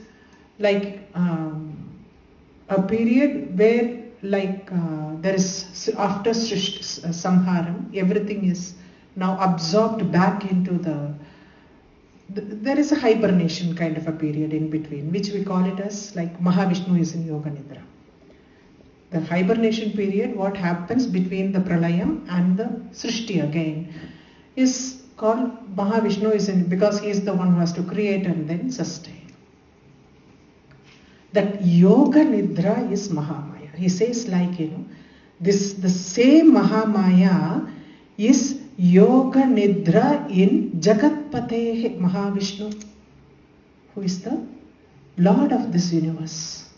like a period where there is, after Samharam, everything is now absorbed back into there is a hibernation kind of a period in between, which we call it as like Mahavishnu is in Yoga Nidra. The hibernation period, what happens between the Pralayam and the Srishti again, is called Mahavishnu is in, because he is the one who has to create and then sustain. That Yoga Nidra is Mahamaya. He says the same Mahamaya is Yoga Nidra in Jagatpatehe Mahavishnu, who is the Lord of this universe.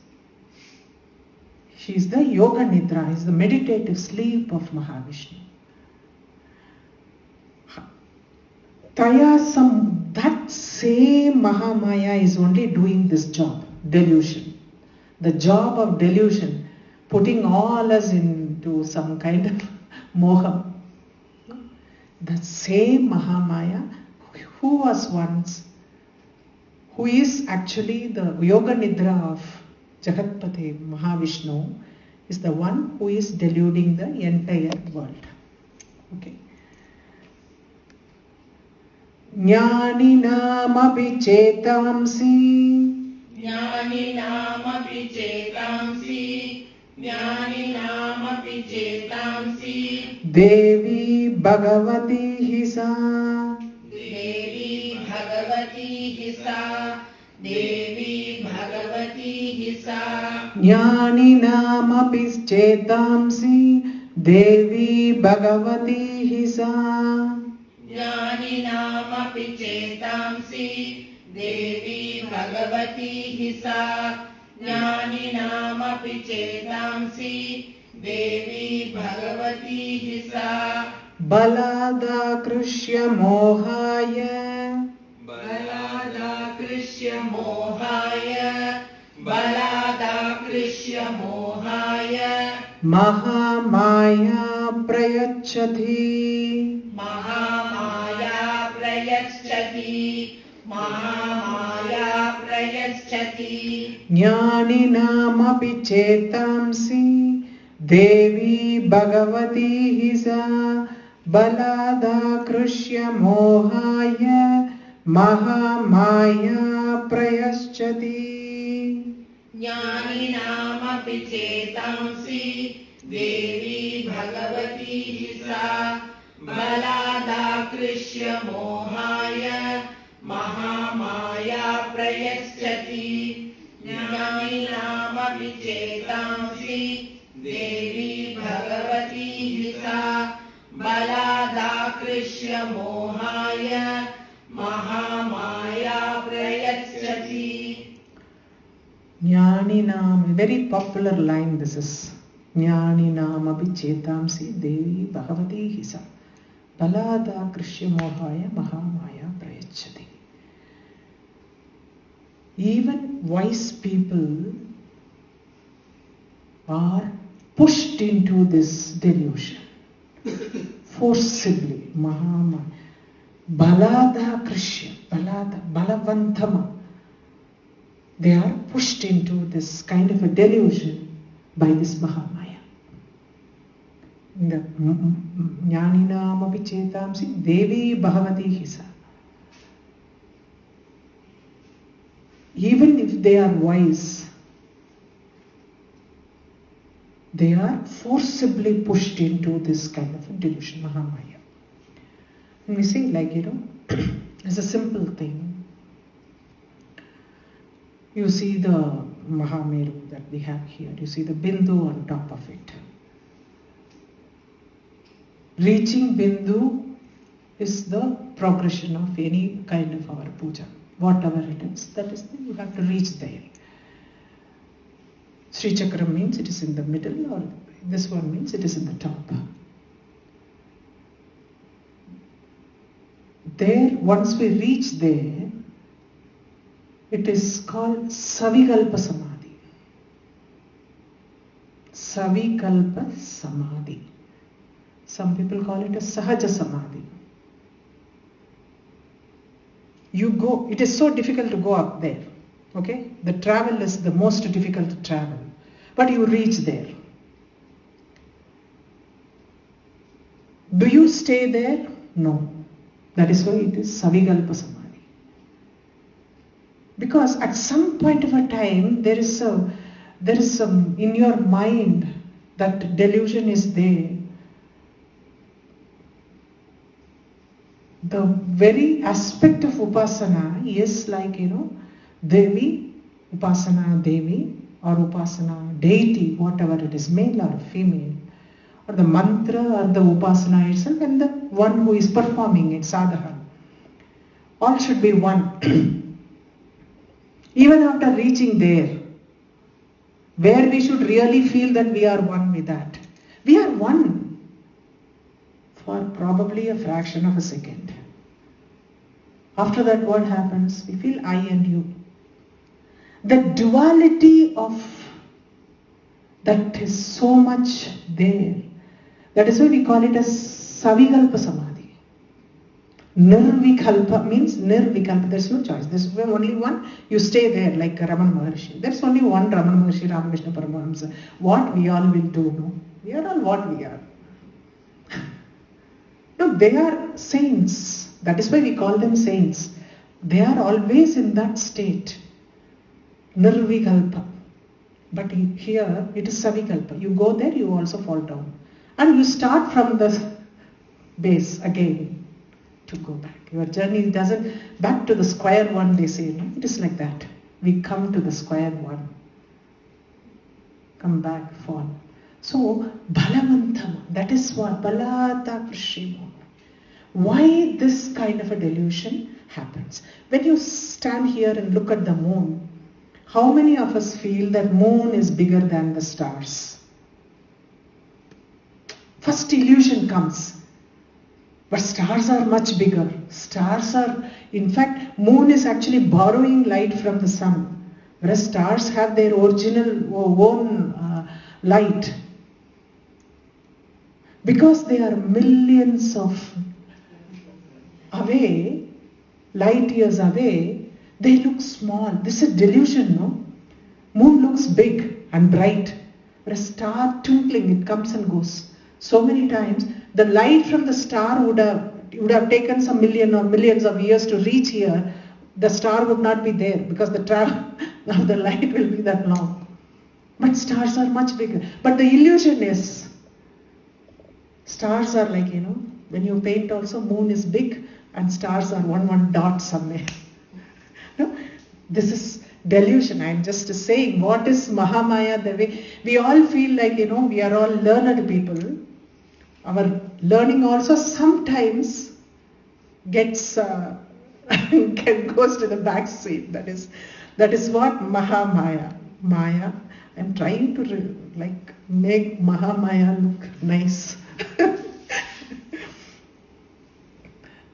She is the Yoga Nidra, is the meditative sleep of Mahavishnu. That same Mahamaya is only doing this job, delusion. The job of delusion, putting all us in into some kind of moha. The same Mahamaya who was once, who is actually the Yoga Nidra of Jagatpate Mahavishnu, is the one who is deluding the entire world. Okay. Jnaninaamapi chetamsi. Jnaninaamapi chetamsi. Jnaninaamapi chetamsi. Devi Bhagavati Hisa. Devi Bhagavati Hisa. Devi Bhagavati Hisa. Jnaninaamapi chetamsi. Devi Bhagavati Hisa. Jnaninaamapi chetamsi. Devi Bhagavati Hisa. Jnaninaamapi chetamsi. Devi Bhagavati Hisa. Balada Krishya Mohaya. Balada Krishya Mohaya. Balada Krishya Mohaya. Mahamaya Prayachati. Mahamaya Prayachati. Mahamaya Prayachati. Jnaninaamapi chetamsi. Devi Bhagavati Hisa. Balada Krishya Mohaya. Mahamaya Prayaschati. Jnaninaamapi chetamsi. Devi Bhagavati Hisa. Balada Krishya Mohaya. Mahamaya Prayaschati. Jnaninaamapi chetamsi. Devi Bhagavati Hisa. Balada Krishya Mohaya. Mahamaya Prayachati. Jnaninam, very popular line this is. Jnaninamapi chetamsi Devi Bhagavati Hisa. Balada Krishya Mohaya Mahamaya Prayachati. Even wise people are pushed into this delusion forcibly. Mahamaya. Balada Krishya, Balada, Balavantama. They are pushed into this kind of a delusion by this Mahamaya. Jnaninamapi chetamsi Devi Bhagavati Hisa. Even if they are wise, they are forcibly pushed into this kind of a delusion, Mahamaya. And we say, like, it's a simple thing. You see the Mahameru that we have here, you see the Bindu on top of it. Reaching Bindu is the progression of any kind of our puja. Whatever it is, that is, you have to reach there. Sri Chakram means it is in the middle, or this one means it is in the top. There, once we reach there, it is called Savikalpa Samadhi. Savikalpa Samadhi. Some people call it a Sahaja Samadhi. You go, it is so difficult to go up there. Okay? The travel is the most difficult to travel. But you reach there. Do you stay there? No. That is why it is Savikalpa Samadhi. Because at some point of a time, there is some in your mind, that delusion is there. The very aspect of Upasana is like, Devi, Upasana Devi, or Upasana deity, whatever it is, male or female, or the mantra or the Upasana itself, and the one who is performing it, Sadhana. All should be one. Even after reaching there, where we should really feel that we are one with that. We are one for probably a fraction of a second. After that, what happens? We feel I and you. The duality of That is so much there. That is why we call it as Savikalpa Samadhi. Nirvikalpa means nirvikalpa. There's no choice. There's only one. You stay there like Ramana Maharshi. There's only one Ramana Maharshi, Ramakrishna Paramahamsa. What we all will do, no? We are all what we are. No, they are saints. That is why we call them saints. They are always in that state. Nirvikalpa. But here it is Savikalpa. You go there, you also fall down. And you start from the base again to go back. Your journey doesn't, back to the square one they say, no? It is like that. We come to the square one. Come back, fall. So, Balavantama, that is what, Balata Krishima. Why this kind of a delusion happens? When you stand here and look at the moon, how many of us feel that moon is bigger than the stars? First illusion comes. But stars are much bigger. Stars are, in fact, moon is actually borrowing light from the sun. Whereas stars have their original own light. Because they are millions of away, light years away, they look small. This is delusion, no? Moon looks big and bright. Whereas star twinkling, it comes and goes. So many times, the light from the star would have taken some million or millions of years to reach here. The star would not be there because the travel of the light will be that long. But stars are much bigger. But the illusion is, stars are like, when you paint also, moon is big and stars are one dot somewhere. No? This is delusion. I'm just saying, what is Mahamaya? The way we all feel like, we are all learned people. Our learning also sometimes gets goes to the back seat. That is what Mahamaya. Maya. I'm trying to make Mahamaya look nice.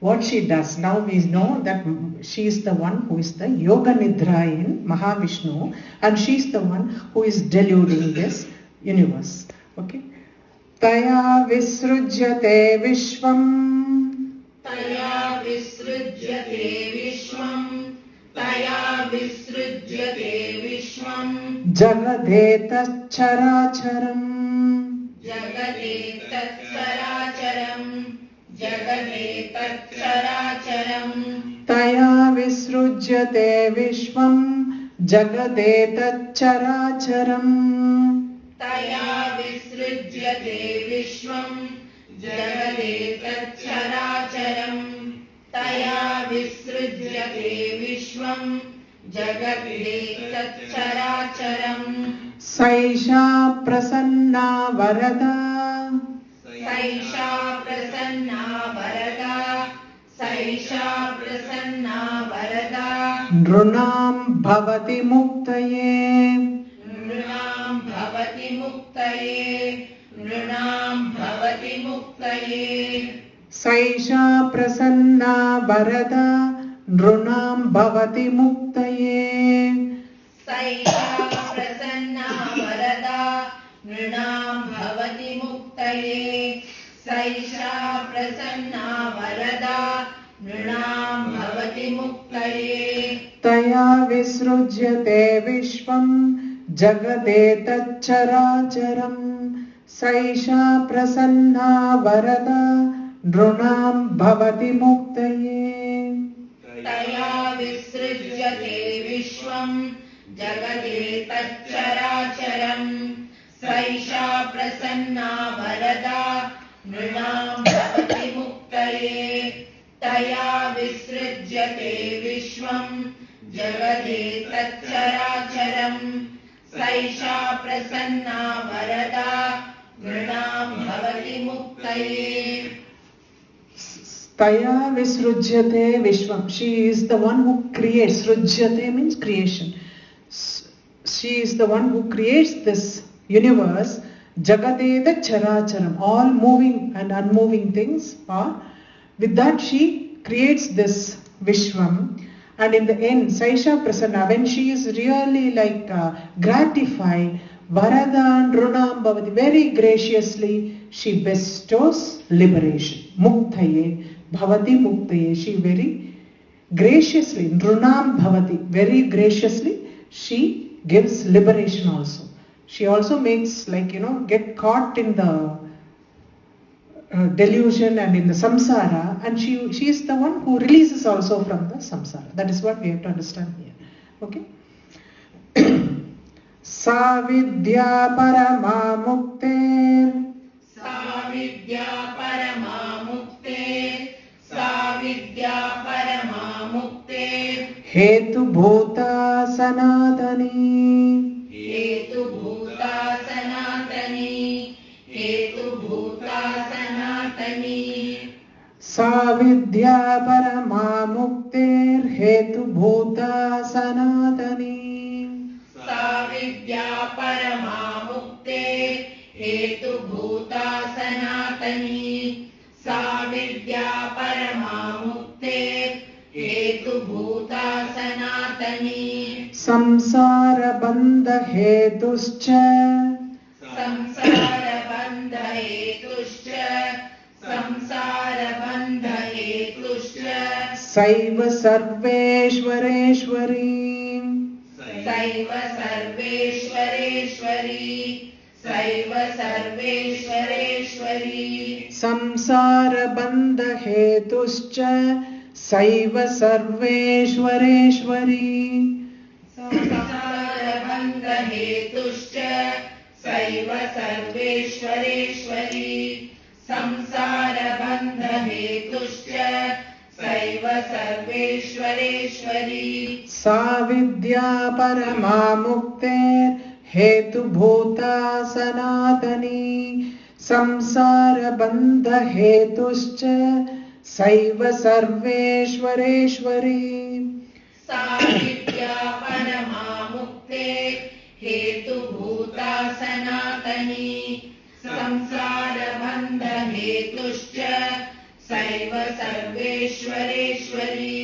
What she does, now we know that she is the one who is the Yoga Nidra in Mahavishnu, and she is the one who is deluding this universe. Okay? Taya visrujyate vishvam. Taya visrujyate vishwam. Taya visrujyate vishwam. Jagadetat characharam. Jagadetat characharam. Jagadetat characharam. Taya visrujyate vishvam. Jagadetat characharam. Taya visrujyate vishwam. Jagadetat characharam. Taya visrujyate vishwam. Jagadetat characharam. Saisha prasanna varada. Saisha prasanna varada. Saisha prasanna varada. Nrunam bhavati muktaye. Nrunam bhavati muktaye. Nrunam bhavati muktaye. Saisha prasanna varada. Nrunam bhavati muktaye. Saisha prasanna varada. Nrunam bhavati muktaye. Saisha prasanna varada. Nrunam bhavati muktaye. Taya visrujyate vishvam. Jagadetat characharam. Saisha prasanna varada. Nrunam bhavati muktaye. Taya visrujyate vishwam. Jagadetat characharam. Saisha prasanna varada. Nrunam bhavati muktaye. Taya visrujyate vishwam. Jagadetat characharam. Saisha prasanna varada. Nrunam bhavati muktaye. Taya visrujyate vishvam. She is the one who creates. Srujyate means creation. She is the one who creates this universe. Jagadeta characharam. All moving and unmoving things are. With that she creates this Vishwam. And in the end, Saisha Prasanna, when she is really gratified Varadan Runam Bhavati. Very graciously she bestows liberation. Muktaye. Bhavati Muktaye. She very graciously, Runam Bhavati, very graciously she gives liberation also. She also makes, like, get caught in the delusion and in the samsara, and she is the one who releases also from the samsara. That is what we have to understand here. Okay. Savidya Parama Mukter. Savidya Parama Mukter. Savidya Parama Mukter. Hetu Bhuta Sanatani. Hetu Bhuta Sanatani. Hetu Bhuta Sanatani. Savidya Parama Mukter Hetu Bhuta Sanatani. Savidya Parama Mukter Hetu Bhuta Sanatani. Savidya Parama Mukter Hetu Bhuta Sanatani. Samsara Bandha Hetuscha. Samsara Bandha Hetuscha. Samsara Bandha Hetuscha. Saiva Sarveshwareshwari. Saiva Sarveshwareshwari. Saiva Sarveshwareshwari. Samsara Bandha Hetuscha Saiva Sarveshwareshwari. Samsara Bandha Hetuscha Saiva Sarveshwareshwari. Samsara Bandha Hetuscha Saiva Sarveshwareshwari. Savidya Parama Mukter Hetu Bhuta Sanatani. Samsara Bandha Hetuscha Saiva Sarveshwareshwari. Savidya Parama Mukter Hetu Bhuta Sanatani. Samsara Bandha Hetuscha Saiva Sarveshwareshwari.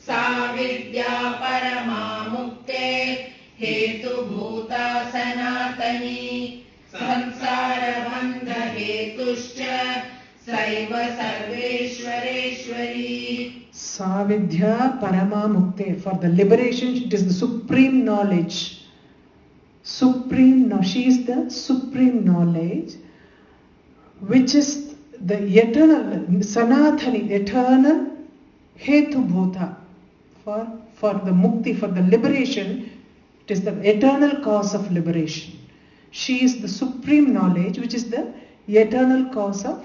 Savidya Parama Mukter Hetu Bhuta Sanatani. Samsara Bandha Hetuscha Saiva Sarveshwareshwari. Savidya Parama Mukte. For the liberation, it is the supreme knowledge. She is the supreme knowledge, which is the eternal, Sanatani, eternal Hetu Bhuta. For the Mukti, for the liberation, it is the eternal cause of liberation. She is the supreme knowledge, which is the eternal cause of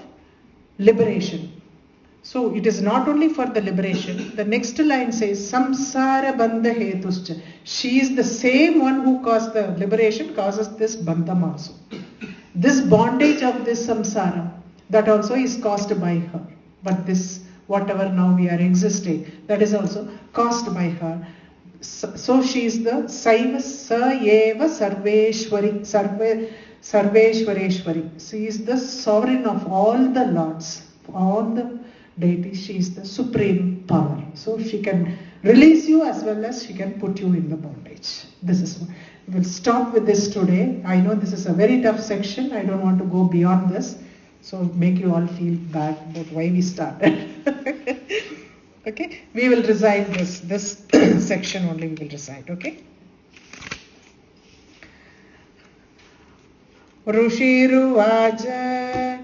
liberation. So it is not only for the liberation. The next line says, Samsara Bandha Hetuscha. She is the same one who caused the liberation, causes this bandham also. This bondage of this samsara, that also is caused by her. But this, whatever now we are existing, that is also caused by her. So she is the Saiva Saeva Sarveshwari, Sarveshwareshwari. She is the sovereign of all the lords, all the deities. She is the supreme power. So she can release you as well as she can put you in the bondage. This is what. We'll stop with this today. I know this is a very tough section. I don't want to go beyond this. So make you all feel bad about why we started. Okay, we will recite this section only we will recite, okay? Rushiruvaja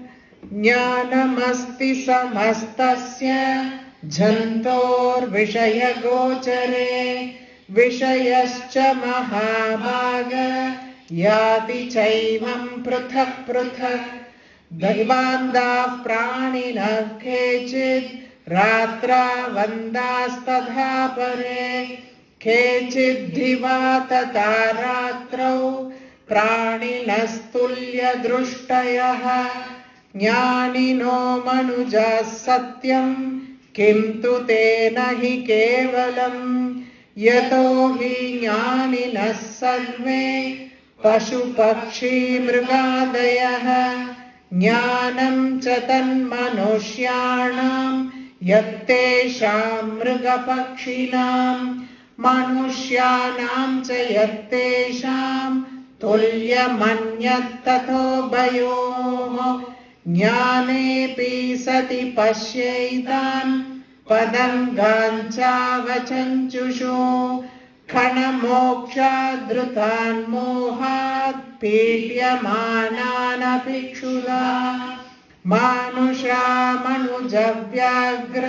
Jnanamasti samastasya Jantor Vishaya Gochare Vishayascha Mahabhaga Yati Chaivam Pruthak Pruthak Daivanda Pranina Kechid Ratra Vandastadha Pare Kechid Dhiva Tata Ratrau Praninastulya Drushtayah Jnanino Manuja Satyam Kimtu Tena Hi Kevalam Yato Hi Jnaninas Sarve Pashu Pakshi Mrigadayah Jnanam Chatan Manushyanam Yattesham Mrigapakshinam Manushyanam cha yattesham तुल्यमन्यत्ततो भयोः ज्ञानेऽपि सति पश्यैतान् पदङ्गाञ्चावचञ्चुषो क्षणमोक्षादृतान् मोहात् पीड्यमानानभिक्षुधा मानुषामनुजव्याघ्र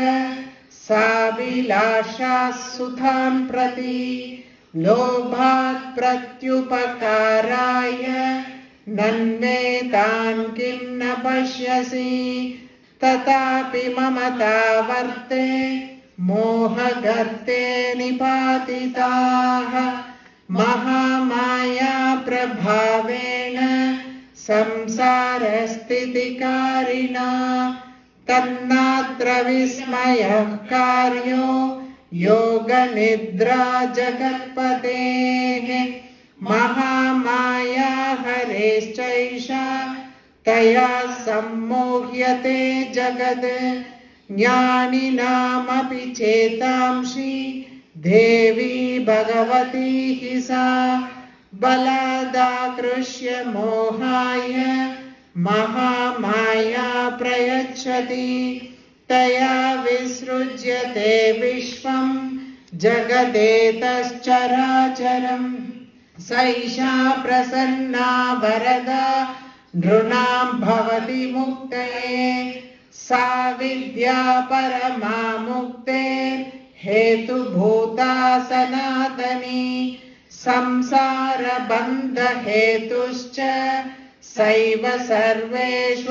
साभिलाषाः सुतान् प्रति लोभात् प्रत्युपकाराय नन्वेतान् किं न पश्यसि तथापि ममता वर्ते मोहगर्ते निपातिताः महामाया प्रभावेण संसारस्थितिकारिणा तन्नात्र विस्मयः कार्यो योगनिद्रा जगत्पतेः महामाया हरेश्चैषा तया सम्मोह्यते जगत् ज्ञानिनामपि चेतांसि देवी भगवती हि सा बलादाकृष्य मोहाय महामाया प्रयच्छति तया विसृज्यते विश्वं जगदेतश्चराचरम् सैषा प्रसन्ना वरदा नृणां भवति मुक्तये सा विद्या परमा मुक्तेर् हेतुभूता सनातनी संसारबन्धहेतुश्च सैव सर्वेश्वरेश्वरी।